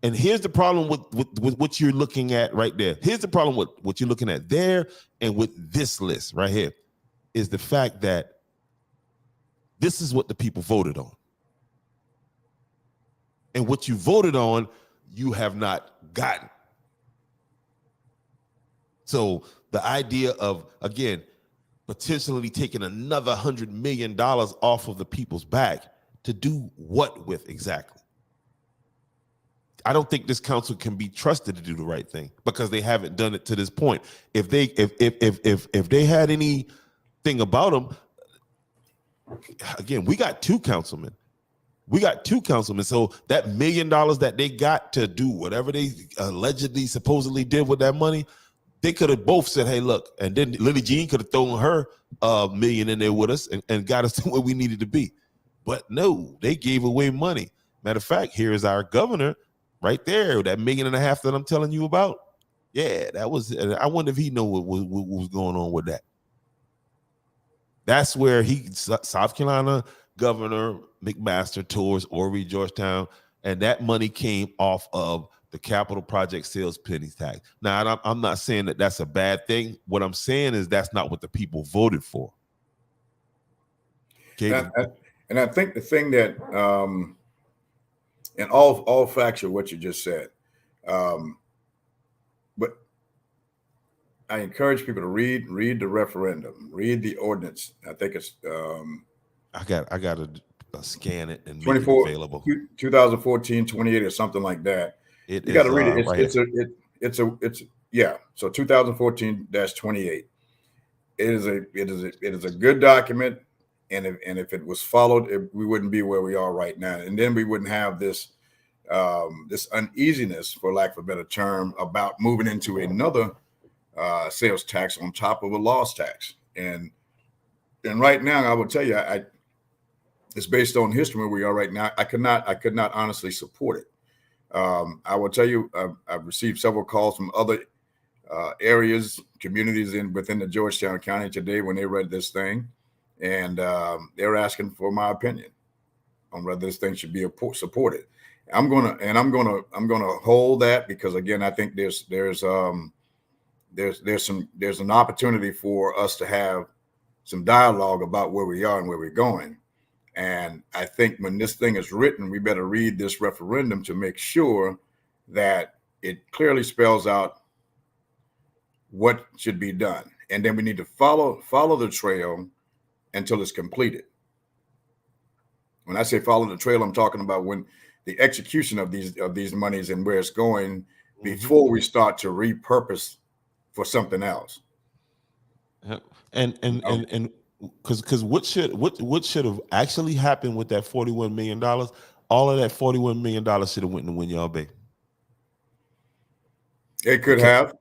and here's the problem with what you're looking at right there. Here's the problem with what you're looking at there and with this list right here is the fact that this is what the people voted on. And what you voted on, you have not gotten. So the idea of, again, potentially taking another $100 million off of the people's back to do what with exactly? I don't think this council can be trusted to do the right thing because they haven't done it to this point. If they had anything about them, again, we got two councilmen. So that $1 million that they got to do whatever they supposedly did with that money, they could have both said, "Hey, look," and then Lily Jean could have thrown her $1 million in there with us and got us to where we needed to be. But no, they gave away money. Matter of fact, here is our governor right there, that $1.5 million that I'm telling you about. Yeah, that was. I wonder if he know what was going on with that. That's where South Carolina Governor McMaster tours Horry, Georgetown, and that money came off of the capital project sales penny tax. Now, I'm not saying that that's a bad thing. What I'm saying is that's not what the people voted for. Okay. And I think the thing that, and all factual what you just said, but I encourage people to read the referendum, read the ordinance. I think it's I got to scan it and make it available. 2014 28 or something like that. You got to read it. It's So 2014-28. It is a good document, and if it was followed, we wouldn't be where we are right now, and then we wouldn't have this uneasiness, for lack of a better term, about moving into another sales tax on top of a loss tax. And right now, I will tell you, it's based on history where we are right now. I could not honestly support it. I will tell you, I've received several calls from other areas, communities within the Georgetown County today when they read this thing, and they're asking for my opinion. on whether this thing should be supported. I'm gonna hold that because again, I think there's an opportunity for us to have some dialogue about where we are and where we're going. And I think when this thing is written, we better read this referendum to make sure that it clearly spells out what should be done. And then we need to follow the trail until it's completed. When I say follow the trail, I'm talking about when the execution of these monies and where it's going before we start to repurpose for something else. And because what should have actually happened with that $41 million? All of that $41 million should have went to Winyard Bay. It could have,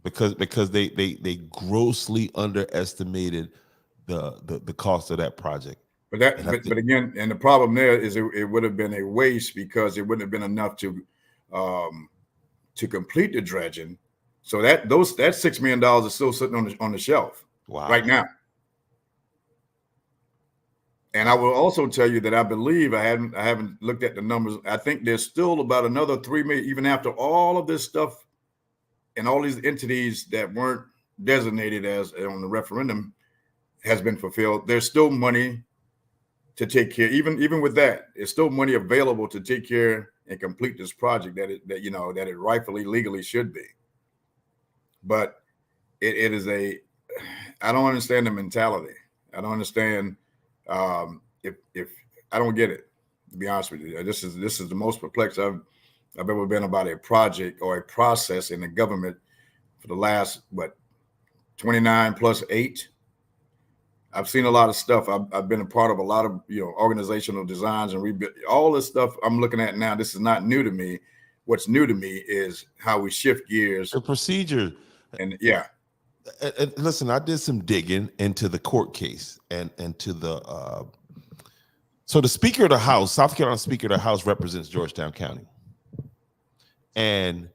because they grossly underestimated the cost of that project. But again, and the problem there is it would have been a waste because it wouldn't have been enough to complete the dredging. So that $6 million is still sitting on the shelf right now. And I will also tell you that I believe I haven't looked at the numbers. I think there's still about another $3 million, even after all of this stuff and all these entities that weren't designated as on the referendum has been fulfilled. There's still money to take care. Even with that, there's still money available to take care and complete this project that it rightfully legally should be. But it is I don't understand the mentality. I don't understand if I don't get it, to be honest with you. This is the most perplexed I've ever been about a project or a process in the government for the last 29 plus 8. I've seen a lot of stuff. I've been a part of a lot of organizational designs and rebuild. All this stuff I'm looking at now. This is not new to me. What's new to me is how we shift gears. The procedure. And listen, I did some digging into the court case and to the so the Speaker of the House, South Carolina Speaker of the House, represents Georgetown County, and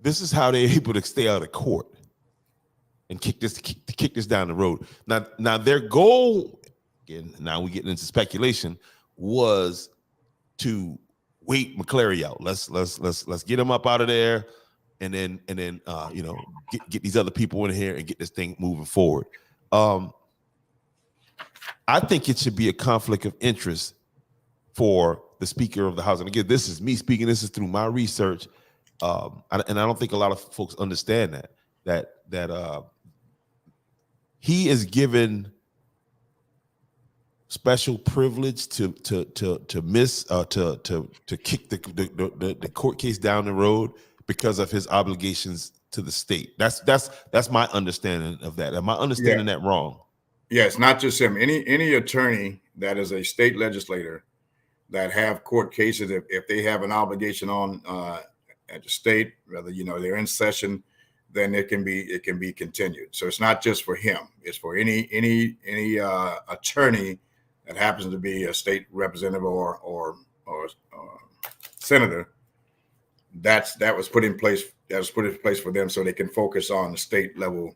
this is how they're able to stay out of court and kick this down the road. Now their goal, again, now we getting into speculation, was to wait McCleary out. Let's get him up out of there. And then get these other people in here and get this thing moving forward. I think it should be a conflict of interest for the Speaker of the House. And again, this is me speaking. This is through my research, and I don't think a lot of folks understand that he is given special privilege to kick the court case down the road because of his obligations to the state. That's my understanding of that. Am I understanding that wrong? Yeah, it's not just him. Any attorney that is a state legislator that have court cases, if they have an obligation on at the state, whether they're in session, then it can be continued. So it's not just for him. It's for any attorney that happens to be a state representative or senator. That was put in place. That was put in place for them so they can focus on the state level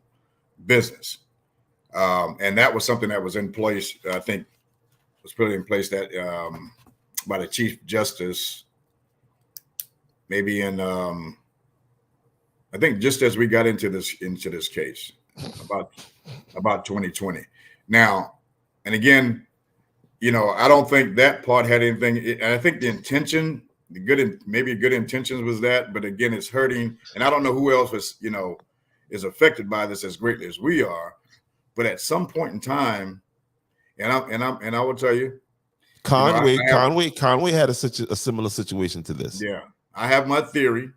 business. And that was something that was in place. I think was put in place that by the Chief Justice, maybe in I think just as we got into this case about 2020. Now, and again, I don't think that part had anything. And I think the intention. Maybe good intentions was that, but again, it's hurting. And I don't know who else is affected by this as greatly as we are. But at some point in time, and I will tell you, Conway had a similar situation to this. Yeah, I have my theory,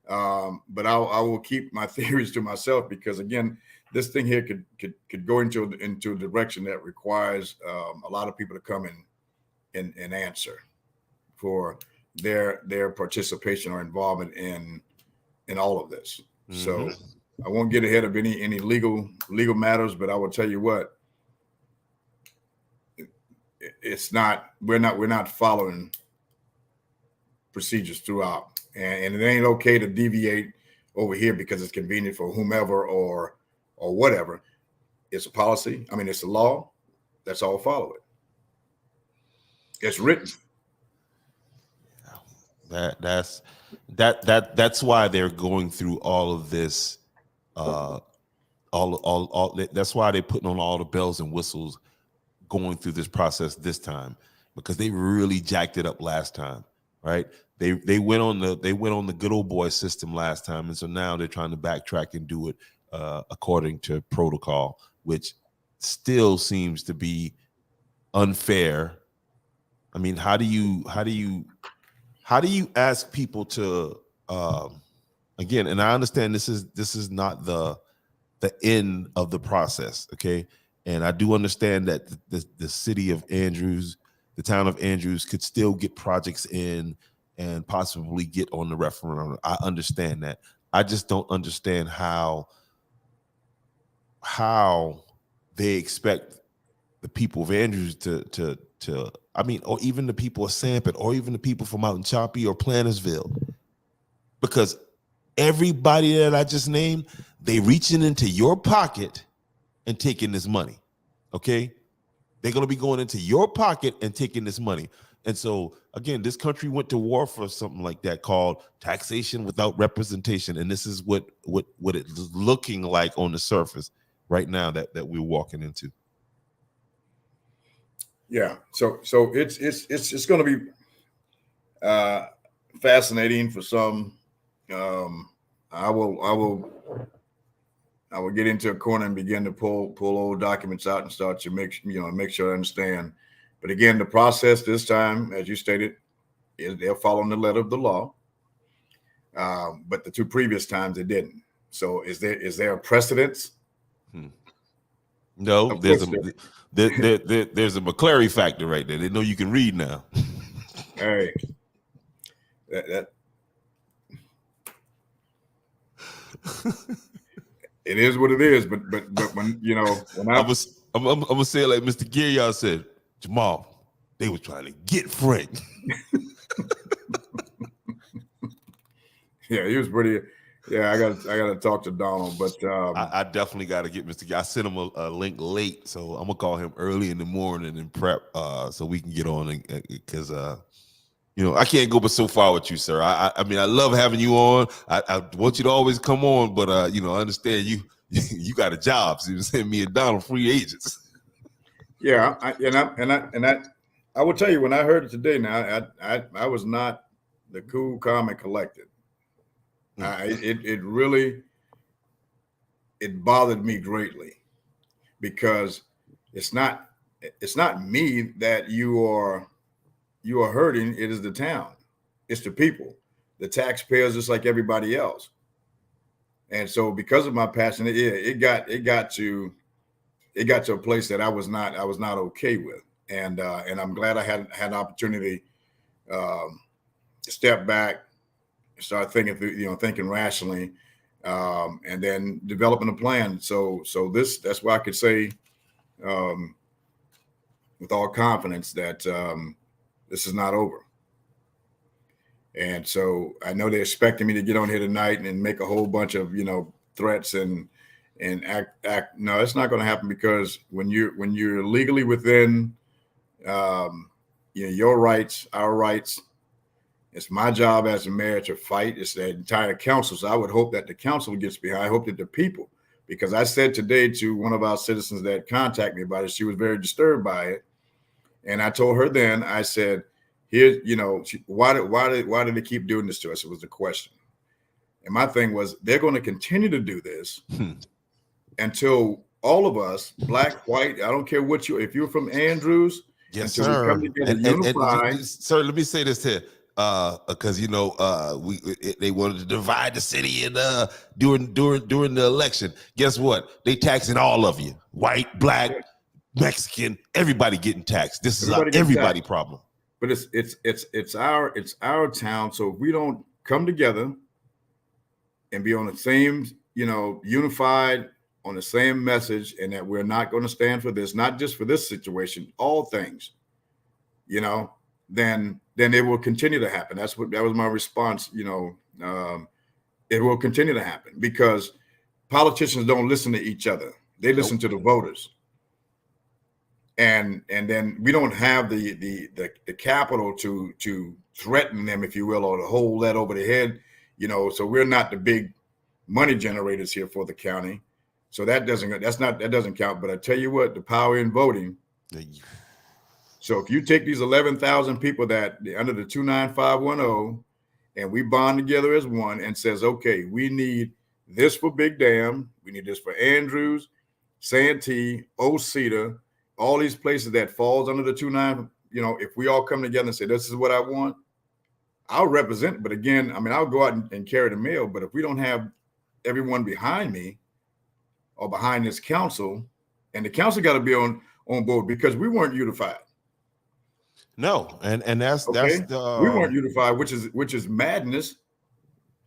but I will keep my theories to myself because again, this thing here could go into a direction that requires a lot of people to come in and answer for their participation or involvement in all of this. Mm-hmm. So I won't get ahead of any legal matters, but I will tell you what, we're not following procedures throughout, and it ain't okay to deviate over here because it's convenient for whomever or whatever. It's a policy. I mean, it's a law. Let's all follow it. It's written. That's why they're going through all of this. That's why they're putting on all the bells and whistles going through this process this time, because they really jacked it up last time, right? They went on the good old boy system last time, and so now they're trying to backtrack and do it according to protocol, which still seems to be unfair. I mean, how do you ask people to again? And I understand this is not the end of the process, okay? And I do understand that the city of Andrews, the town of Andrews, could still get projects in and possibly get on the referendum. I understand that. I just don't understand how they expect the people of Andrews to I mean, or even the people of Sanford, or even the people from out in Choppy or Plantersville, because everybody that I just named, they reaching into your pocket and taking this money, okay? They're going to be going into your pocket and taking this money. And so, again, this country went to war for something like that called taxation without representation. And this is what it's looking like on the surface right now that we're walking into. Yeah. So it's going to be fascinating for some. I will get into a corner and begin to pull old documents out and start to make sure I understand. But again, the process this time, as you stated, is they're following the letter of the law. But the two previous times they didn't. So is there a precedence? No, there's a McClary factor right there. They know you can read now. Hey, that it is what it is. But when I'm gonna say it like Mr. Gilliard said, Jamal, they were trying to get Frank. Yeah, he was pretty. Yeah, I got to talk to Donald, but I definitely got to get Mr. I sent him a link late, so I'm gonna call him early in the morning and prep so we can get on, because I can't go but so far with you, sir. I mean, I love having you on. I want you to always come on, but I understand you got a job. So you send me and Donald free agents. Yeah, I will tell you, when I heard it today, now I was not the cool, calm, and collected. It really bothered me greatly, because it's not me that you are hurting. It is the town. It's the people, the taxpayers, just like everybody else. And so, because of my passion, it got to a place that I was not okay with. And I'm glad I had an opportunity to step back, start thinking through, thinking rationally, and then developing a plan. So that's why I could say, with all confidence, that this is not over. And so I know they're expecting me to get on here tonight and make a whole bunch of threats and act. No, it's not going to happen, because when you're legally within your rights, our rights, it's my job as a mayor to fight. It's the entire council. So I would hope that the council gets behind. I hope that the people, because I said today to one of our citizens that contacted me about it, she was very disturbed by it. And I told her then, I said, here, why did they keep doing this to us? It was the question. And my thing was, they're going to continue to do this until all of us, black, white, I don't care if you're from Andrews, yes, until sir. we come together, unified. And, sir, let me say this here. Because they wanted to divide the city, and during the election, guess what? They taxing all of you, white, black, Mexican, everybody getting taxed. This is everybody problem. But it's our town. So if we don't come together and be on the same, unified on the same message, and that we're not going to stand for this, not just for this situation, all things, then it will continue to happen. That was my response. It will continue to happen, because politicians don't listen to each other. They listen to the voters. and then we don't have the capital to threaten them, if you will, or to hold that over the head, so we're not the big money generators here for the county, so that doesn't count. But I tell you what, the power in voting. So if you take these 11,000 people that under the 29510 and we bond together as one and says, okay, we need this for Big Dam, we need this for Andrews, Santee, Osita, all these places that falls under the 29, if we all come together and say, this is what I want, I'll represent. But again, I mean, I'll go out and carry the mail. But if we don't have everyone behind me or behind this council, and the council got to be on board, because we weren't unified. No, and that's okay? that's the we weren't unified, which is madness,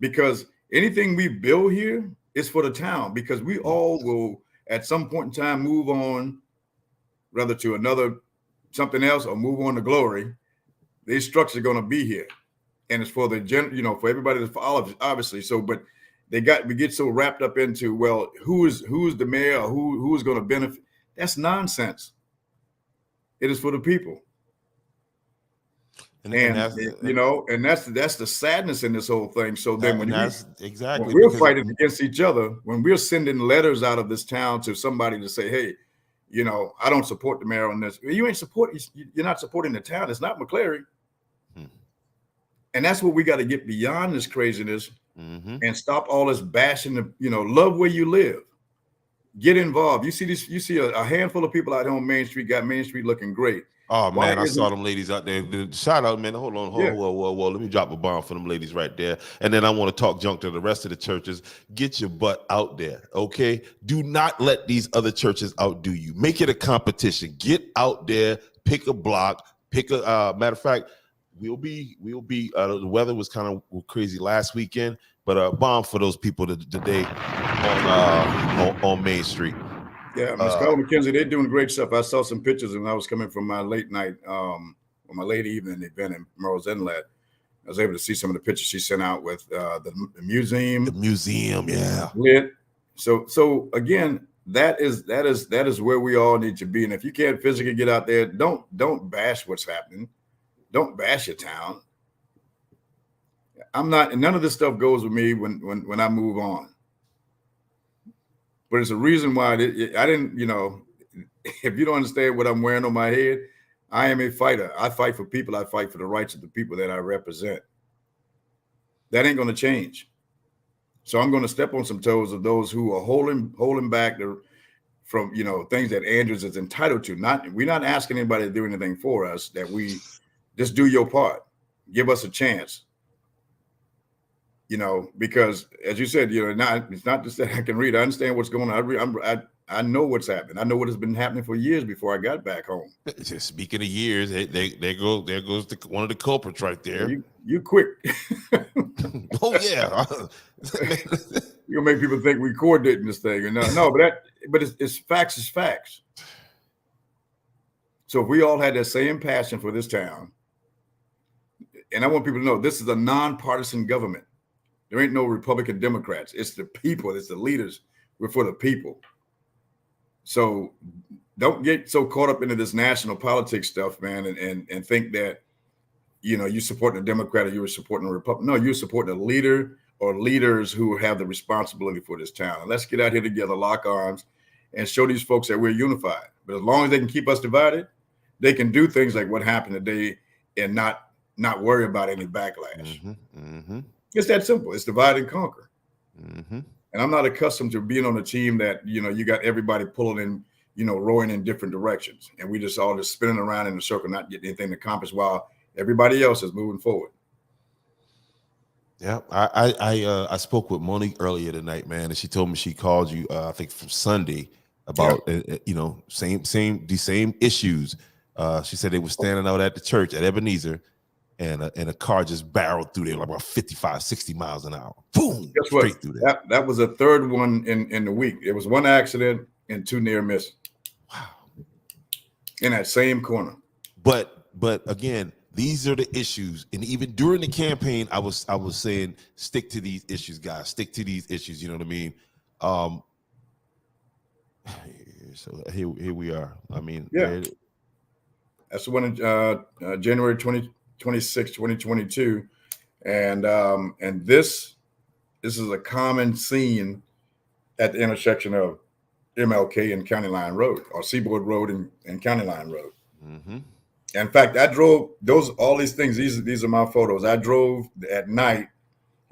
because anything we build here is for the town, because we all will at some point in time move on, rather to another something else, or move on to glory. These structures are going to be here, and it's for the for everybody that's obviously. So, but we get so wrapped up into, well, who's the mayor, or who's going to benefit. That's nonsense. It is for the people. And that's the sadness in this whole thing. So then when we're fighting against each other, when we're sending letters out of this town to somebody to say, hey, I don't support the mayor on this. You're not supporting the town. It's not McCleary. And that's what we got to get beyond this craziness, and stop all this bashing. Love where you live. Get involved. You see a handful of people out here on Main Street got Main Street looking great. Oh man, I saw them ladies out there. Shout out, man. Hold on. Whoa. Let me drop a bomb for them ladies right there. And then I want to talk junk to the rest of the churches. Get your butt out there, okay? Do not let these other churches outdo you. Make it a competition. Get out there, pick a block, matter of fact, we'll be the weather was kind of crazy last weekend, but bomb for those people today on Main Street. Yeah, Ms. Carla McKenzie, they're doing great stuff. I saw some pictures when I was coming from my late night, or my late evening event in Merle's Inlet. I was able to see some of the pictures she sent out with the museum. The museum, yeah. Lit. So again, that is where we all need to be. And if you can't physically get out there, don't bash what's happening. Don't bash your town. None of this stuff goes with me when I move on. But it's a reason why I didn't, if you don't understand what I'm wearing on my head, I am a fighter. I fight for people. I fight for the rights of the people that I represent. That ain't going to change. So I'm going to step on some toes of those who are holding back from, things that Andrews is entitled to. We're not asking anybody to do anything for us, that we just do your part. Give us a chance. Because as you said, it's not just that I can read. I understand what's going on. I know what's happening. I know what has been happening for years before I got back home. Just speaking of years, there goes one of the culprits right there. You quick. Oh yeah. You'll make people think we coordinating this thing. But it's facts is facts. So if we all had that same passion for this town, and I want people to know this is a nonpartisan government. There ain't no Republican Democrats. It's the people. It's the leaders. We're for the people. So don't get so caught up into this national politics stuff, man, and think that, you supporting a Democrat or you were supporting a Republican. No, you're supporting a leader or leaders who have the responsibility for this town. And let's get out here together, lock arms, and show these folks that we're unified. But as long as they can keep us divided, they can do things like what happened today and not worry about any backlash. It's that simple. It's divide and conquer. And I'm not accustomed to being on a team that, you got everybody pulling in, rowing in different directions. And we just all spinning around in a circle, not getting anything accomplished while everybody else is moving forward. Yeah. I spoke with Monique earlier tonight, man, and she told me she called you, I think from Sunday about, these same issues. She said they were standing out at the church at Ebenezer, and a car just barreled through there like about 55, 60 miles an hour. Boom! Guess what? Straight through there. That was a third one in the week. It was one accident and two near miss. Wow! In that same corner. But again, these are the issues. And even during the campaign, I was saying, stick to these issues, guys. Stick to these issues. You know what I mean? So here we are. I mean, Yeah. That's the one in January 26, 2022. And this is a common scene at the intersection of MLK and County Line Road, or Seaboard Road and County Line Road. Mm-hmm. In fact, I drove all these things. These are my photos. I drove at night,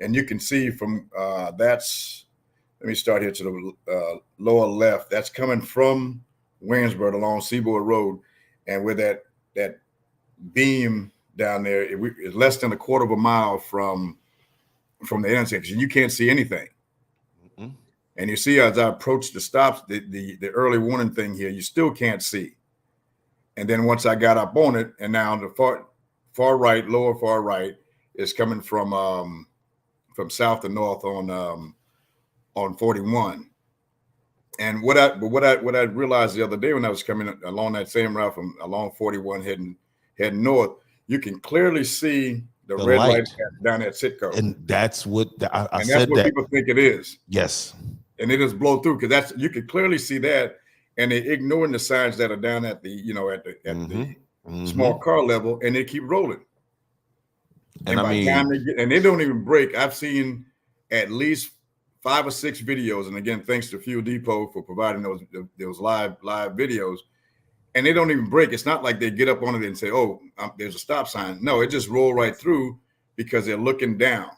and you can see from that's. Let me start here to the lower left. That's coming from Williamsburg along Seaboard Road, and with that beam down there, it's less than a quarter of a mile from the intersection. You can't see anything. Mm-hmm. And you see, as I approach the stops, the early warning thing here, you still can't see. And then once I got up on it, and now the far right, lower far right, is coming from south to north on 41. And what I realized the other day when I was coming along that same route from along 41 heading north, you can clearly see the red light down at Sitco. And that's what I and said. That's what people think it is. Yes. And it just blow through, because you can clearly see that, and they're ignoring the signs that are down at the the small car level, and they keep rolling. And by the time they don't even break. I've seen at least 5 or 6 videos, and again, thanks to Fuel Depot for providing those live videos. And they don't even break. It's not like they get up on it and say, "Oh, there's a stop sign." No, it just roll right through because they're looking down.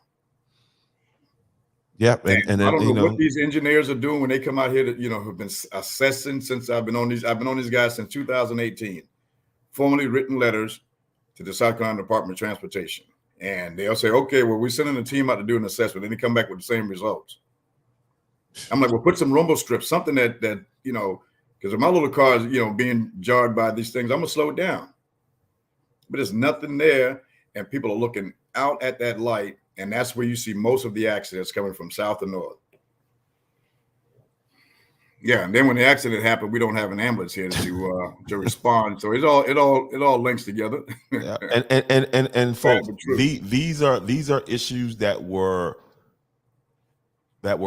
Yeah, and I don't know what these engineers are doing when they come out here that have been assessing since I've been on these guys since 2018, formally written letters to the South Carolina Department of Transportation, and they'll say, "Okay, well, we're sending a team out to do an assessment," and they come back with the same results. I'm like, well, put some rumble strips, something that because if my little car is being jarred by these things, I'm gonna slow it down. But there's nothing there, and people are looking out at that light. And that's where you see most of the accidents coming from south to north. Yeah, and then when the accident happened, we don't have an ambulance here to respond. So it all links together. Yeah. And folks, these are issues that were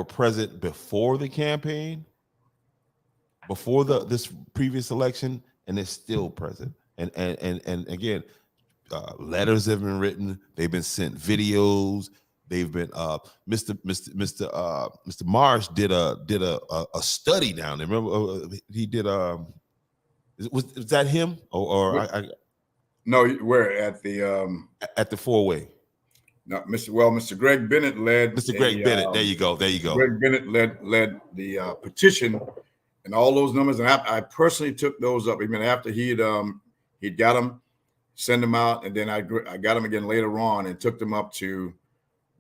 present before the campaign, before this previous election, and it's still present. And again, letters have been written. They've been sent videos. They've been Mr. Marsh did a study down there. Remember he did was that him or no, we're at the four-way. No, Mr. Greg Bennett led. Mr. Greg Bennett. There you go. Greg Bennett led the petition and all those numbers, and I personally took those up. Even after he'd got them, send them out, and then I got them again later on and took them up to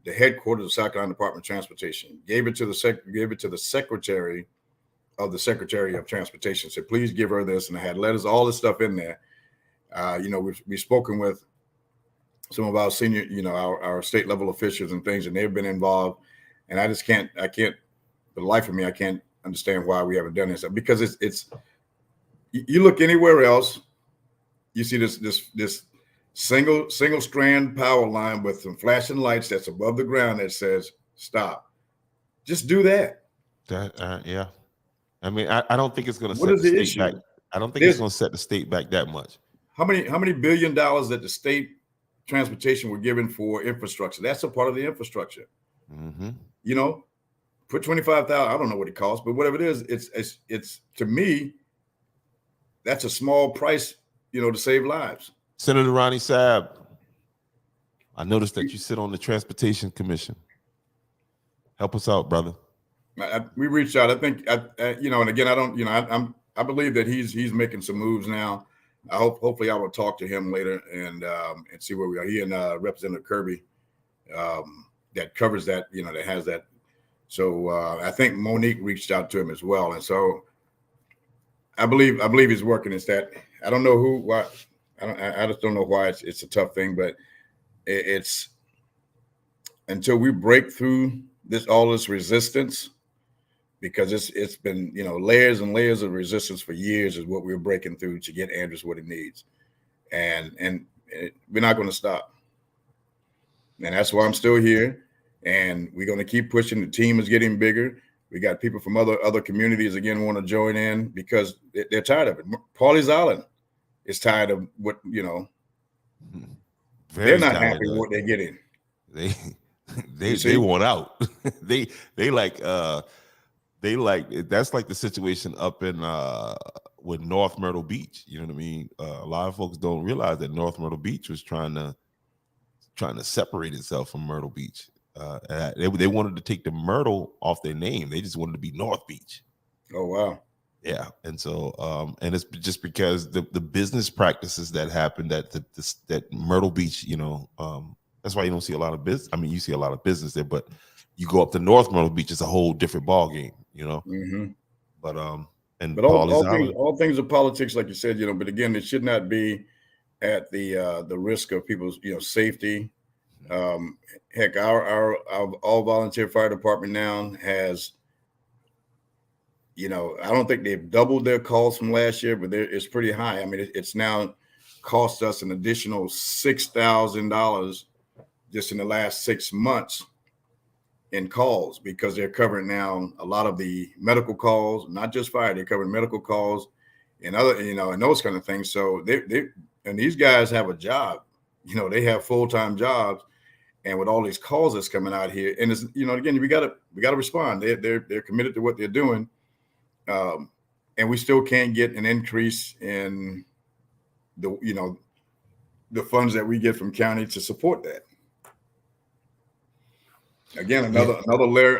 the headquarters of the South Carolina Department of Transportation. Gave it to the secretary of the Secretary of Transportation. Said, please give her this, and I had letters, all this stuff in there. We've spoken with some of our senior, our state level officials and things, and they've been involved. And I can't, for the life of me, I can't understand why we haven't done this, because it's you look anywhere else, you see this single strand power line with some flashing lights that's above the ground that says stop. Just do that. Yeah. I mean, I don't think it's going to set the state back. I don't think it's going to set the state back that much. How many $1 billion that the state transportation were given for infrastructure? That's a part of the infrastructure. Mm-hmm. Put 25,000. I don't know what it costs, but whatever it is, it's to me, that's a small price, to save lives. Senator Ronnie Saab, I noticed that you sit on the Transportation Commission. Help us out, brother. We reached out. I think, and again, I don't, I believe that he's making some moves now. Hopefully I will talk to him later and see where we are. He and Representative Kirby that covers that, that has that. So I think Monique reached out to him as well. And so I believe he's working. It's that I don't know why. I just don't know why it's a tough thing, but it's until we break through all this resistance, because it's been layers and layers of resistance for years is what we're breaking through to get Andrews what he needs, and we're not going to stop, and that's why I'm still here, and we're going to keep pushing. The team is getting bigger. We got people from other communities again want to join in because they're tired of it. Pawleys Island is tired of what Very they're not tired happy with what they're getting. They You see? they want out. they like that's like the situation up in with North Myrtle Beach. You know what I mean? A lot of folks don't realize that North Myrtle Beach was trying to separate itself from Myrtle Beach. They wanted to take the Myrtle off their name. They just wanted to be North Beach. Oh wow. Yeah, and so and it's just because the business practices that happened at that Myrtle Beach, that's why you don't see a lot of business. I mean, you see a lot of business there, but you go up to North Myrtle Beach, it's a whole different ball game, Mm-hmm. But and But all things are politics, like you said, But again, it should not be at the risk of people's safety. Heck, our all volunteer fire department now has. I don't think they've doubled their calls from last year, but it's pretty high. I mean, it's now cost us an additional $6,000 just in the last 6 months in calls because they're covering now a lot of the medical calls, not just fire. They're covering medical calls and other, and those kind of things. So and these guys have a job. They have full-time jobs, and with all these calls that's coming out here, and it's again, we gotta respond. They're committed to what they're doing. And we still can't get an increase in the funds that we get from county to support that. Again, another layer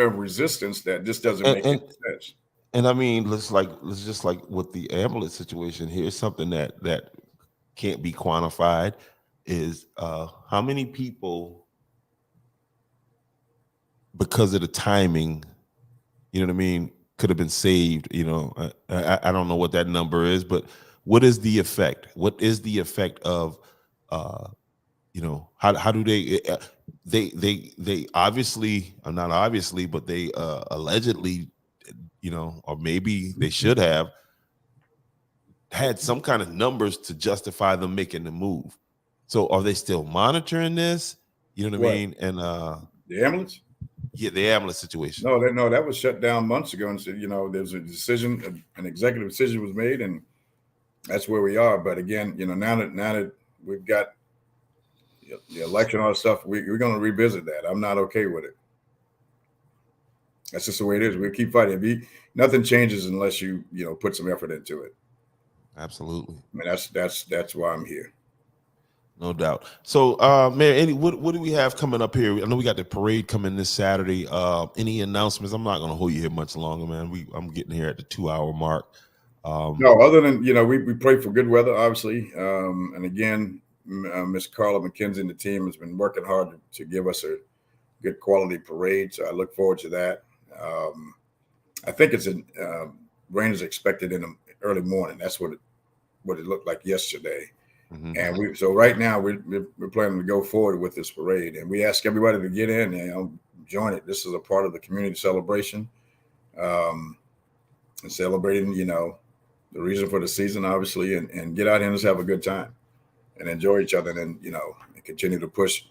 of resistance that just doesn't make any sense. And I mean, let's just like with the ambulance situation here, something that can't be quantified is how many people, because of the timing, you know what I mean, could have been saved. I don't know what that number is, but what is the effect? What is the effect of how do they obviously, not obviously, but they allegedly, or maybe they should have had some kind of numbers to justify them making the move. So are they still monitoring this? You know what I mean? And the ambulance? Yeah, the ambulance situation. No, that was shut down months ago. And so, there's a decision, an executive decision was made, and that's where we are. But again, now that we've got the election, all that stuff, we're going to revisit that. I'm not okay with it. That's just the way it is. We'll keep fighting. Nothing changes unless you put some effort into it. Absolutely. I mean, that's why I'm here. No doubt. So, Mayor, what do we have coming up here? I know we got the parade coming this Saturday. Any announcements? I'm not going to hold you here much longer, man. I'm getting here at the 2-hour mark. No, other than we pray for good weather, obviously. And again, Miss Carla McKenzie and the team has been working hard to give us a good quality parade. So I look forward to that. I think rain is expected in the early morning. That's what it looked like yesterday. Mm-hmm. And so right now we're planning to go forward with this parade, and we ask everybody to get in and join it. This is a part of the community celebration, and celebrating, the reason for the season, obviously, and get out here and just have a good time and enjoy each other, and and continue to push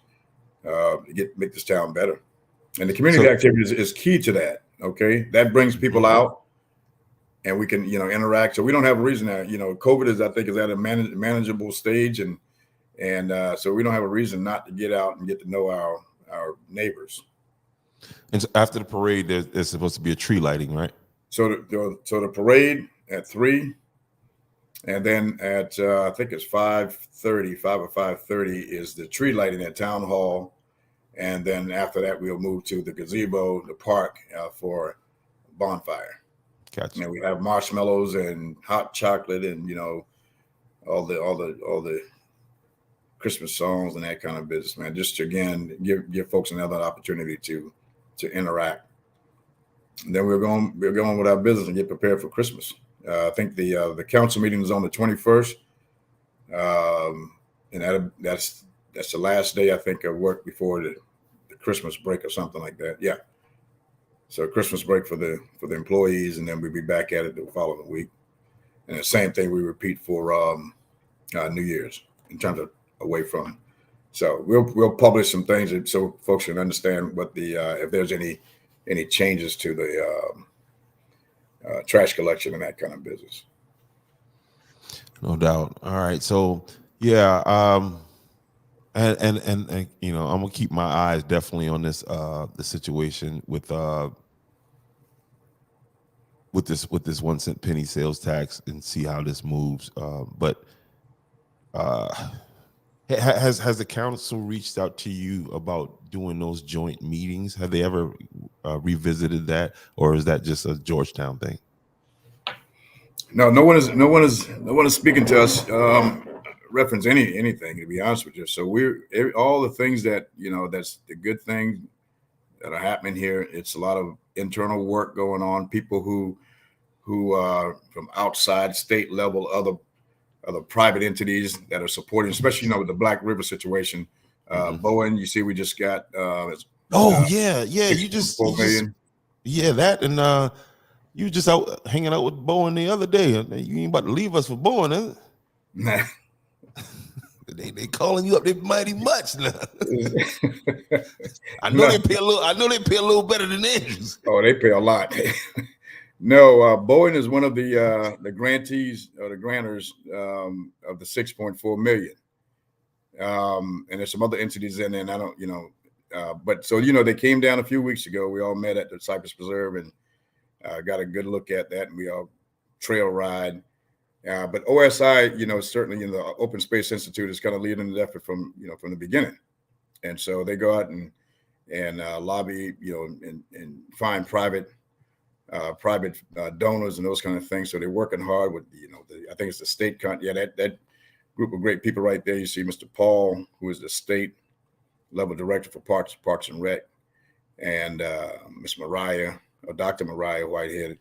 make this town better. And the community activity is key to that. Okay, that brings people out. And we can, interact. So we don't have a reason that, COVID is at a manageable stage, and so we don't have a reason not to get out and get to know our neighbors. And so after the parade, there's supposed to be a tree lighting, right? So the parade at 3, and then at I think it's 5:30 is the tree lighting at Town Hall, and then after that we'll move to the gazebo, the park, for bonfire. Gotcha. And we have marshmallows and hot chocolate and all the Christmas songs and that kind of business, man. Just to again give folks another opportunity to interact. And then we're going with our business and get prepared for Christmas. I think the council meeting is on the 21st, and that's the last day I think of work before the Christmas break or something like that. Yeah. So Christmas break for the employees, and then we'll be back at it the following week. And the same thing we repeat for New Year's in terms of away from. So we'll publish some things so folks can understand what if there's any any changes to the trash collection and that kind of business. No doubt. All right. So yeah, and you know, I'm gonna keep my eyes definitely on this the situation with this 1 cent penny sales tax and see how this moves. But has the council reached out to you about doing those joint meetings? Have they ever revisited that, or is that just a Georgetown thing? No, no one is speaking to us reference anything, to be honest with you. So all the things that, you know, that's the good things that are happening here. It's a lot of internal work going on. People who from outside state level, other private entities that are supporting, especially, you know, with the Black River situation. Bowen, you see, we just got Yeah, $6.4 million. yeah, that, and you were just out hanging out with Bowen the other day. You ain't about to leave us for Bowen, is it? Nah. They calling you up. They mighty much now. I know No. they pay a little. I know they pay a little better than theirs. Oh, they pay a lot. No, Bowen is one of the grantees or the grantors of the 6.4 million. And there's some other entities in there, and I don't, you know, but so, you know, they came down a few weeks ago. We all met at the Cypress Preserve and got a good look at that, and we all trail ride. But OSI, you know, certainly, you know, the Open Space Institute is kind of leading the effort from the beginning, and so they go out and lobby, you know, and find private donors and those kind of things. So they're working hard with, you know, I think it's the state that group of great people right there. You see Mr. Paul, who is the state level director for Parks and Rec, and Miss Mariah, or Dr. Mariah Whitehead,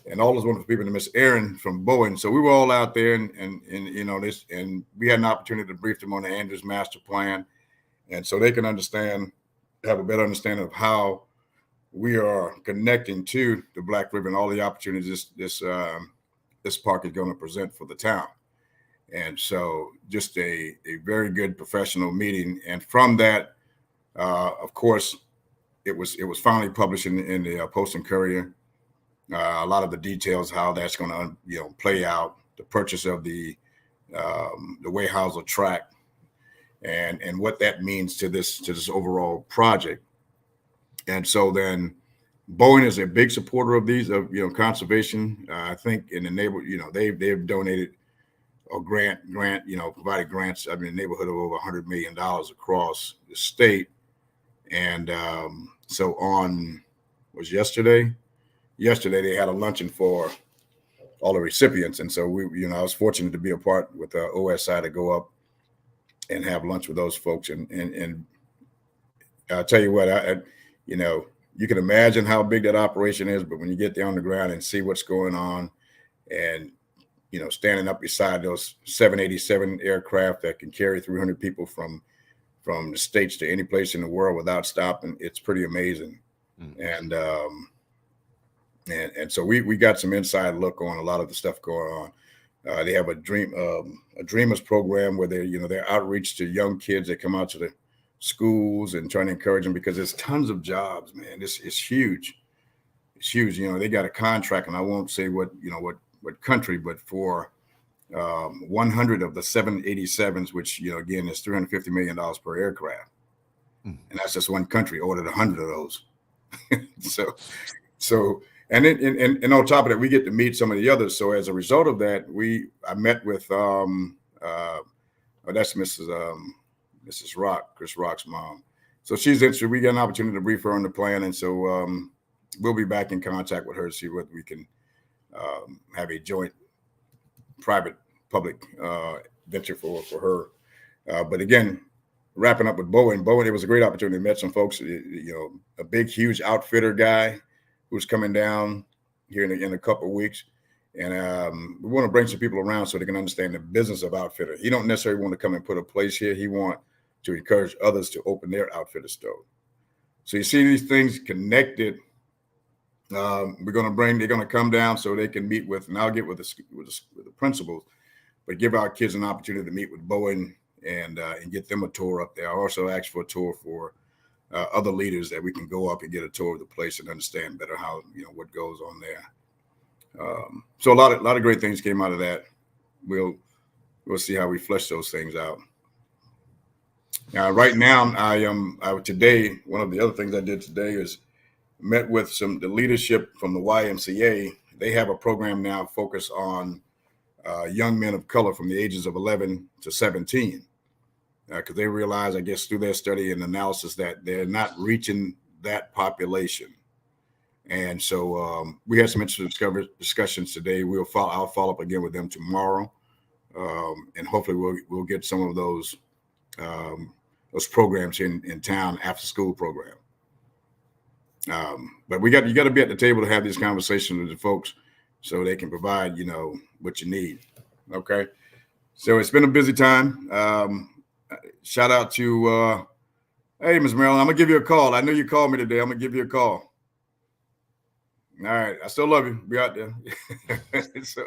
and all those wonderful people, and Miss Erin from Bowen. So we were all out there, and you know, this, and we had an opportunity to brief them on the Andrews Master Plan, and so they can have a better understanding of how we are connecting to the Black River and all the opportunities this park is going to present for the town. And so just a very good professional meeting. And from that, of course, it was finally published in the Post and Courier. A lot of the details, how that's going to, you know, play out, the purchase of the Weyerhaeuser track, and what that means to this overall project. And so then Bowen is a big supporter of these, of, you know, conservation. I think in the neighborhood, you know, they've donated or grant, you know, provided grants, I mean, in the neighborhood of over $100 million across the state. And so yesterday they had a luncheon for all the recipients. And so I was fortunate to be a part with OSI to go up and have lunch with those folks. And I'll tell you what, you know, you can imagine how big that operation is, but when you get there on the ground and see what's going on, and, you know, standing up beside those 787 aircraft that can carry 300 people from the States to any place in the world without stopping, it's pretty amazing. And so we got some inside look on a lot of the stuff going on. They have a Dreamers program where their outreach to young kids that come out to the schools and trying to encourage them, because there's tons of jobs, man. It's huge. It's huge. You know, they got a contract, and I won't say what country, but for 100 of the 787s, which, you know, again, is $350 million per aircraft. And that's just one country ordered 100 of those. So and on top of that, we get to meet some of the others. So as a result of that, I met with that's Mrs. Rock, Chris Rock's mom. So she's interested. We got an opportunity to brief her on the plan, and so we'll be back in contact with her to see whether we can have a joint private-public venture for her. But again, wrapping up with Bowen, it was a great opportunity. Met some folks, you know, a big, huge outfitter guy who's coming down here in a couple of weeks. And we want to bring some people around so they can understand the business of outfitter. He don't necessarily want to come and put a place here. He want to encourage others to open their outfitter store. So you see these things connected. They're going to come down so they can meet with, and I'll get with the principals, but give our kids an opportunity to meet with Bowen and get them a tour up there. I also asked for a tour for other leaders that we can go up and get a tour of the place and understand better how, what goes on there. So a lot of great things came out of that. We'll see how we flesh those things out. Right now, today, one of the other things I did today is met with the leadership from the YMCA. They have a program now focused on young men of color from the ages of 11 to 17. Because they realize, I guess, through their study and analysis that they're not reaching that population. And so we had some interesting discussions today. I'll follow up again with them tomorrow. And hopefully we'll get some of those programs in town, after school program. But you got to be at the table to have these conversations with the folks so they can provide, what you need. Okay. So it's been a busy time. Shout out to, hey, Ms. Marilyn, I'm gonna give you a call. I know you called me today. I'm gonna give you a call. All right. I still love you. Be out there. So,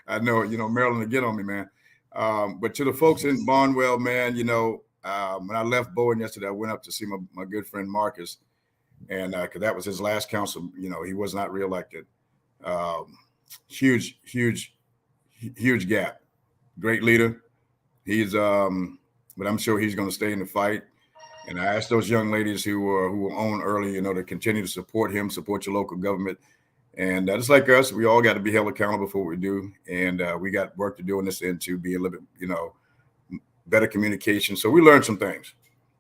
I know, Marilyn will get on me, man. But to the folks in Barnwell, man, when I left Bowen yesterday, I went up to see my good friend Marcus, and because that was his last council, he was not reelected. Huge gap. Great leader. He's but I'm sure he's going to stay in the fight. And I asked those young ladies who were on early, to continue to support him, support your local government. And just like us, we all got to be held accountable for what we do. And we got work to do in this end to be a little bit, better communication. So we learned some things.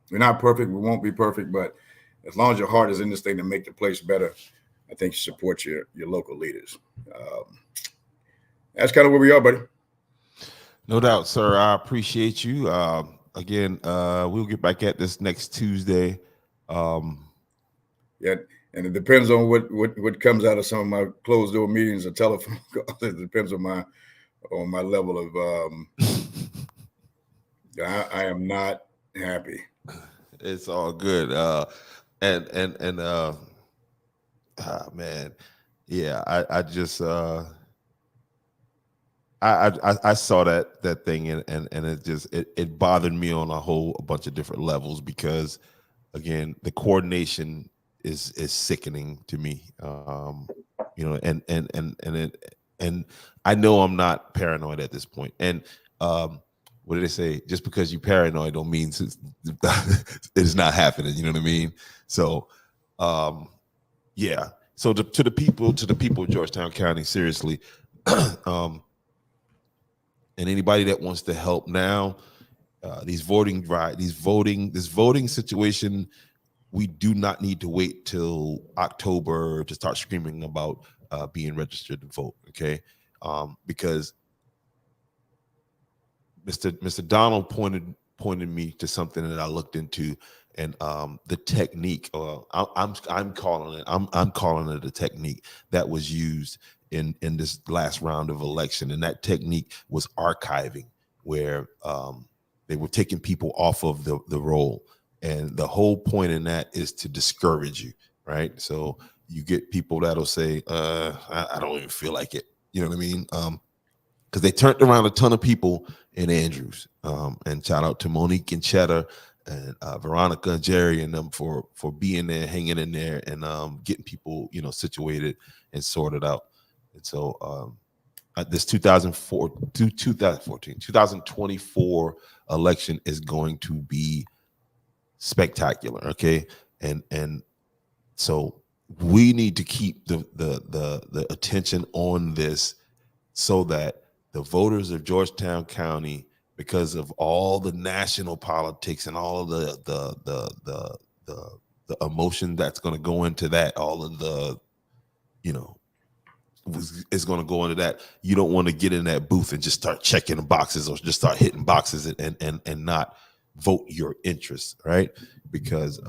We're not perfect. We won't be perfect. But as long as your heart is in this thing to make the place better, I think you support your local leaders. That's kind of where we are, buddy. No doubt, sir. I appreciate you. Again, we'll get back at this next Tuesday. Yeah, and it depends on what comes out of some of my closed door meetings or telephone calls. It depends on my level of. I am not happy. It's all good. Man, yeah. I just I saw that thing and it just it bothered me on a bunch of different levels because again the coordination is sickening to me. And I know I'm not paranoid at this point. And what do they say? Just because you're paranoid don't mean it's not happening. You know what I mean? So yeah. So to the people of Georgetown County, seriously. And anybody that wants to help now, this voting situation, we do not need to wait till October to start screaming about being registered to vote. Okay, because Mr. Donald pointed me to something that I looked into, and the technique. I'm calling it a technique that was used in this last round of election, and that technique was archiving, where they were taking people off of the roll, and the whole point in that is to discourage you, right? So you get people that'll say, I don't even feel like it, you know what I mean? Because they turned around a ton of people in Andrews, and shout out to Monique and Cheddar and Veronica and Jerry and them for being there, hanging in there, and getting people situated and sorted out. And so this 2024 election is going to be spectacular. Okay. And so we need to keep the attention on this so that the voters of Georgetown County, because of all the national politics and all of the emotion that's going to go into that, all of the, is going to go into that. You don't want to get in that booth and just start checking the boxes or just start hitting boxes and not vote your interests, right? Because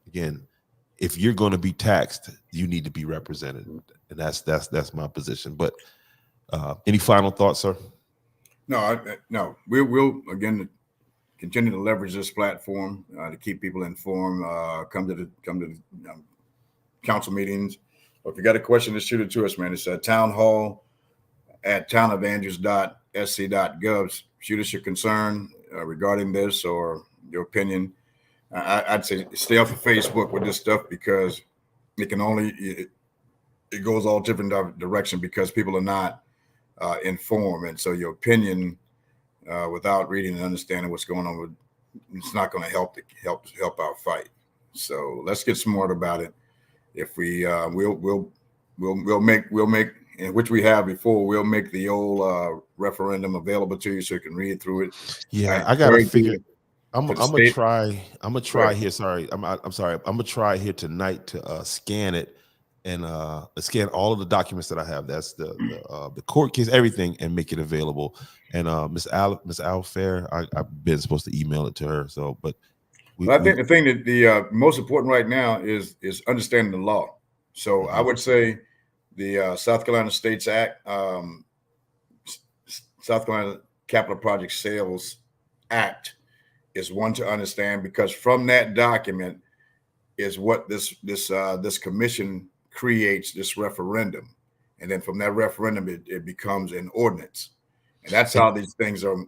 again, if you're going to be taxed, you need to be represented, and that's my position. But any final thoughts, sir? No. We'll again continue to leverage this platform to keep people informed. Come to the council meetings. Or if you got a question, just shoot it to us, man. It's townhall@townofandrews.sc.gov. Shoot us your concern regarding this or your opinion. I'd say stay off of Facebook with this stuff because it can only it goes all different direction because people are not informed, and so your opinion without reading and understanding what's going on with it's not going to help our fight. So let's get smart about it. If we we'll make in which we have before, we'll make the old referendum available to you so you can read through it. Yeah, I gotta figure. I'm to the gonna state. try. I'm gonna try Right. here. Sorry, I'm sorry. I'm gonna try here tonight to scan it and scan all of the documents that I have. That's the court case, everything, and make it available. And Miss Al Fair, I've been supposed to email it to her. So, but I think the thing that the most important right now is understanding the law. So I would say the South Carolina States Act, South Carolina Capital Project Sales Act is one to understand because from that document is what this commission creates this referendum, and then from that referendum it becomes an ordinance, and that's how these things are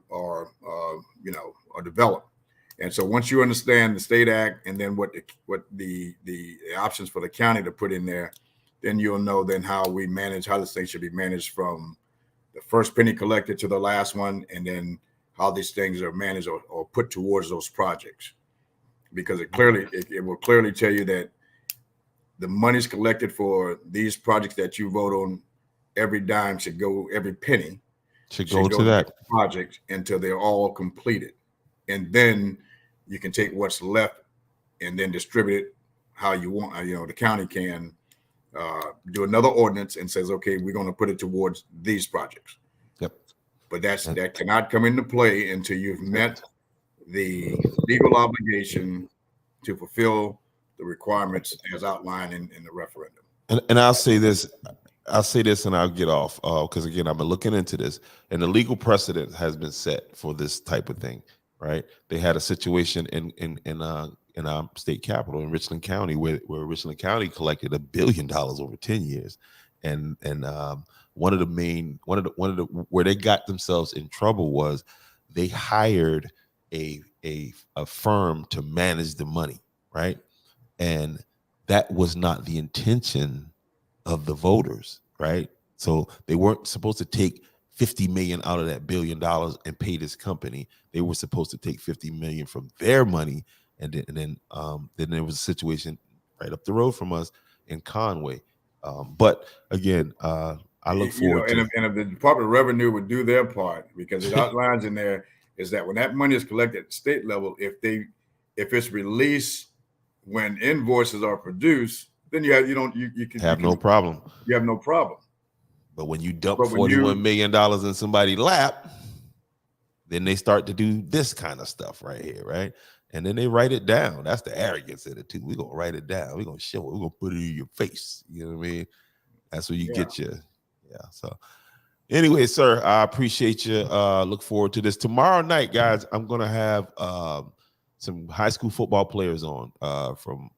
developed. And so once you understand the state act and then what the options for the county to put in there, then you'll know then how this thing should be managed from the first penny collected to the last one, and then how these things are managed or put towards those projects. Because it will clearly tell you that the money's collected for these projects that you vote on, every dime should go, every penny should go to that project until they're all completed. And then you can take what's left and then distribute it how you want. The county can do another ordinance and says, okay, we're going to put it towards these projects. Yep. But that cannot come into play until you've met the legal obligation to fulfill the requirements as outlined in the referendum. And I'll say this and I'll get off because again, I've been looking into this and the legal precedent has been set for this type of thing, right? They had a situation in our state capital in Richland County where Richland County collected $1 billion over 10 years. And one of the where they got themselves in trouble was they hired a firm to manage the money, right? And that was not the intention of the voters, right? So they weren't supposed to take 50 million out of that $1 billion and pay this company. They were supposed to take 50 million from their money, and then there was a situation right up the road from us in Conway. But again, I look forward to. And if the Department of Revenue would do their part, because it outlines in there is that when that money is collected at state level, if it's released when invoices are produced, then you can have no problem. You have no problem. But when you dump $41 million in somebody's lap, then they start to do this kind of stuff right here, right? And then they write it down. That's the arrogance in it too. We're gonna write it down. We're gonna show it. We're gonna put it in your face. You know what I mean? That's where you get your So anyway, sir, I appreciate you. Look forward to this. Tomorrow night, guys, I'm gonna have some high school football players on from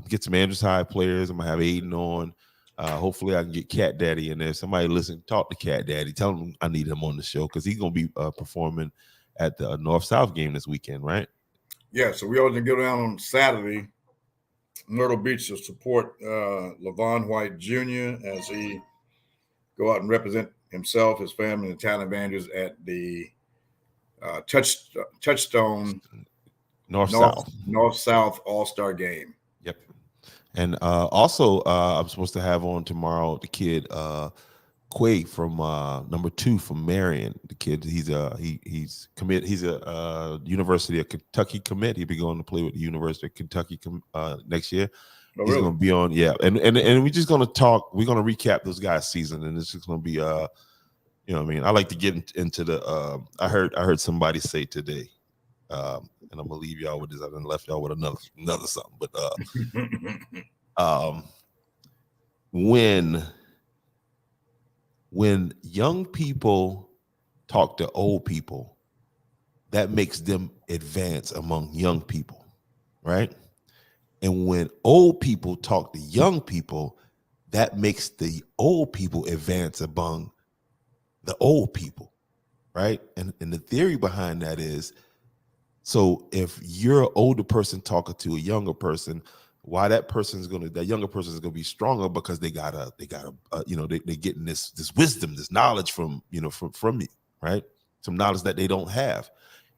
get some Andrews High players. I'm gonna have Aiden on. Hopefully I can get Cat Daddy in there. Somebody listen, talk to Cat Daddy. Tell him I need him on the show because he's gonna be performing at the North-South game this weekend, right? Yeah, so we all going to go down on Saturday, Myrtle Beach, to support LaVon White Jr. as he go out and represent himself, his family, and the Talent Avengers at the Touchstone North-South All-Star Game. Yep. And also, I'm supposed to have on tomorrow the kid Quay from number 2 from Marion. The kid, he's commit. He's a University of Kentucky commit. He'll be going to play with the University of Kentucky next year. Oh, he's really? going to be on, and we're just going to talk. We're going to recap those guys' season, and it's just going to be, you know what I mean. I like to get into the. I heard somebody say today, and I'm gonna leave y'all with this. I done left y'all with another something, but when young people talk to old people, that makes them advance among young people, right? And when old people talk to young people, that makes the old people advance among the old people, right? And the theory behind that is So if you're an older person talking to a younger person, why that younger person is gonna be stronger because they got they're getting this wisdom, this knowledge from from you, right? Some knowledge that they don't have.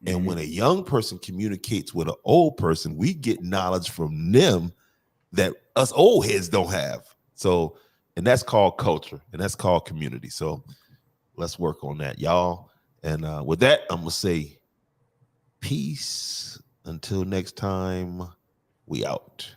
And when a young person communicates with an old person, we get knowledge from them that us old heads don't have. So, and that's called culture, and that's called community. So let's work on that, y'all. And with that, I'm gonna say peace. Until next time, we out.